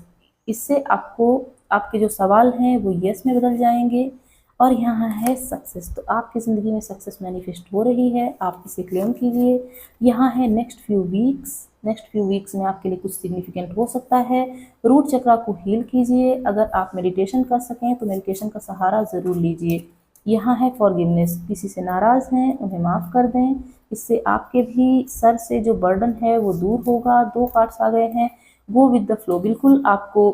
इससे आपको आपके जो सवाल हैं वो यस में बदल जाएंगे। और यहाँ है सक्सेस। तो आपकी ज़िंदगी में सक्सेस मैनिफेस्ट हो रही है, आप इसे क्लेम कीजिए। यहाँ है next few weeks. Next few weeks में आपके लिए कुछ सिग्निफिकेंट हो सकता है। रूट चक्रा को हील कीजिए, अगर आप मेडिटेशन कर सकें तो मेडिटेशन का सहारा ज़रूर लीजिए। यहाँ है फॉरगिवनेस, किसी से नाराज़ हैं उन्हें माफ़ कर दें, इससे आपके भी सर से जो बर्डन है वो दूर होगा। 2 कार्ड्स आ गए हैं। गो विद द फ्लो, बिल्कुल आपको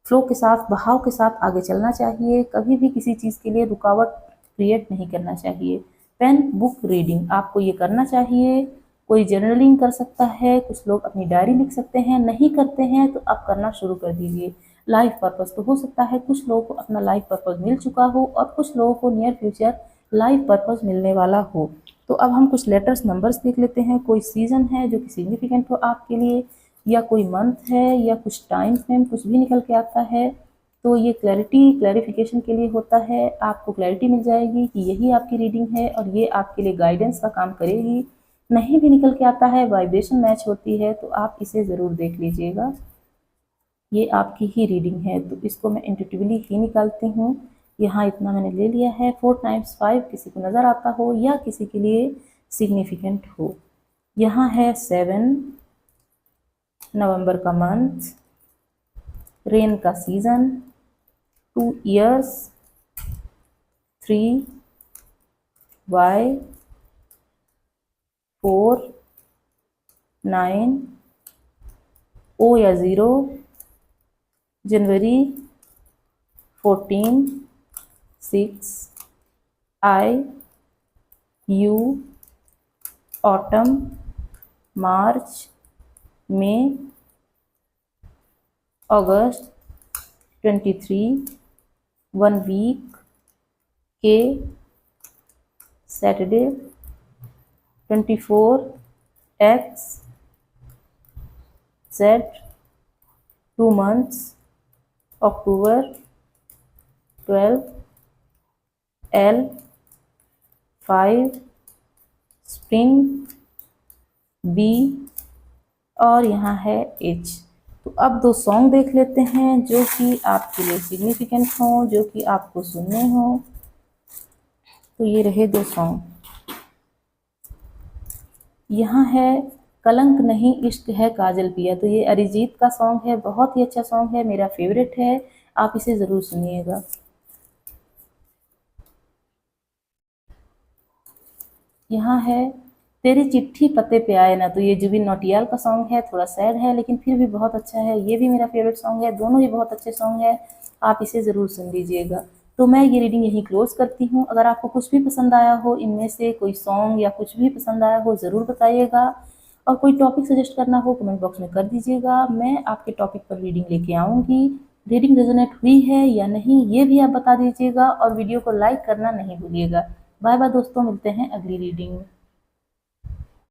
फ्लो के साथ, बहाव के साथ आगे चलना चाहिए, कभी भी किसी चीज़ के लिए रुकावट क्रिएट नहीं करना चाहिए। पेन बुक रीडिंग आपको ये करना चाहिए। कोई जर्नलिंग कर सकता है, कुछ लोग अपनी डायरी लिख सकते हैं, नहीं करते हैं तो आप करना शुरू कर दीजिए। लाइफ पर्पस, तो हो सकता है कुछ लोगों को अपना लाइफ पर्पस मिल चुका हो और कुछ लोगों को नियर फ्यूचर लाइफ पर्पस मिलने वाला हो। तो अब हम कुछ लेटर्स नंबर्स देख लेते हैं। कोई सीजन है जो कि सिग्निफिकेंट हो आपके लिए, या कोई मंथ है, या कुछ टाइम फ्रेम, कुछ भी निकल के आता है तो ये क्लैरिफिकेशन के लिए होता है। आपको क्लैरिटी मिल जाएगी कि यही आपकी रीडिंग है और ये आपके लिए गाइडेंस का काम करेगी। नहीं भी निकल के आता है, वाइब्रेशन मैच होती है, तो आप इसे ज़रूर देख लीजिएगा। ये आपकी ही रीडिंग है तो इसको मैं इंट्यूटिवली ही निकालती हूँ। यहाँ इतना मैंने ले लिया है। 4 टाइम्स 5 किसी को नज़र आता हो या किसी के लिए सिग्निफिकेंट हो। यहाँ है 7, नवंबर का मंथ, रेन का सीजन, 2 इयर्स, 3, Y 4 9 O या 0 January 14 6 I U autumn March May August 23 1 week K Saturday 24 X Z 2 months October 12 L 5 spring B और यहाँ है H। तो अब दो सॉन्ग देख लेते हैं जो कि आपके लिए सिग्निफिकेंट हों, जो कि आपको सुनने हों। तो ये रहे दो सॉन्ग। यहाँ है कलंक नहीं इश्क है काजल पिया, तो ये अरिजीत का सॉन्ग है, बहुत ही अच्छा सॉन्ग है, मेरा फेवरेट है, आप इसे ज़रूर सुनिएगा। यहाँ है तेरी चिट्ठी पते पे आए ना, तो ये जुबिन नौटियाल का सॉन्ग है, थोड़ा सैड है लेकिन फिर भी बहुत अच्छा है, ये भी मेरा फेवरेट सॉन्ग है, दोनों ही बहुत अच्छे सॉन्ग है, आप इसे ज़रूर सुन लीजिएगा। तो मैं ये रीडिंग यहीं क्लोज करती हूँ। अगर आपको कुछ भी पसंद आया हो, इनमें से कोई सॉन्ग या कुछ भी पसंद आया हो ज़रूर बताइएगा, और कोई टॉपिक सजेस्ट करना हो कमेंट बॉक्स में कर दीजिएगा, मैं आपके टॉपिक पर रीडिंग लेके आऊँगी। रीडिंग रेजोनेट हुई है या नहीं ये भी आप बता दीजिएगा, और वीडियो को लाइक करना नहीं भूलिएगा। बाय बाय दोस्तों, मिलते हैं अगली रीडिंग में।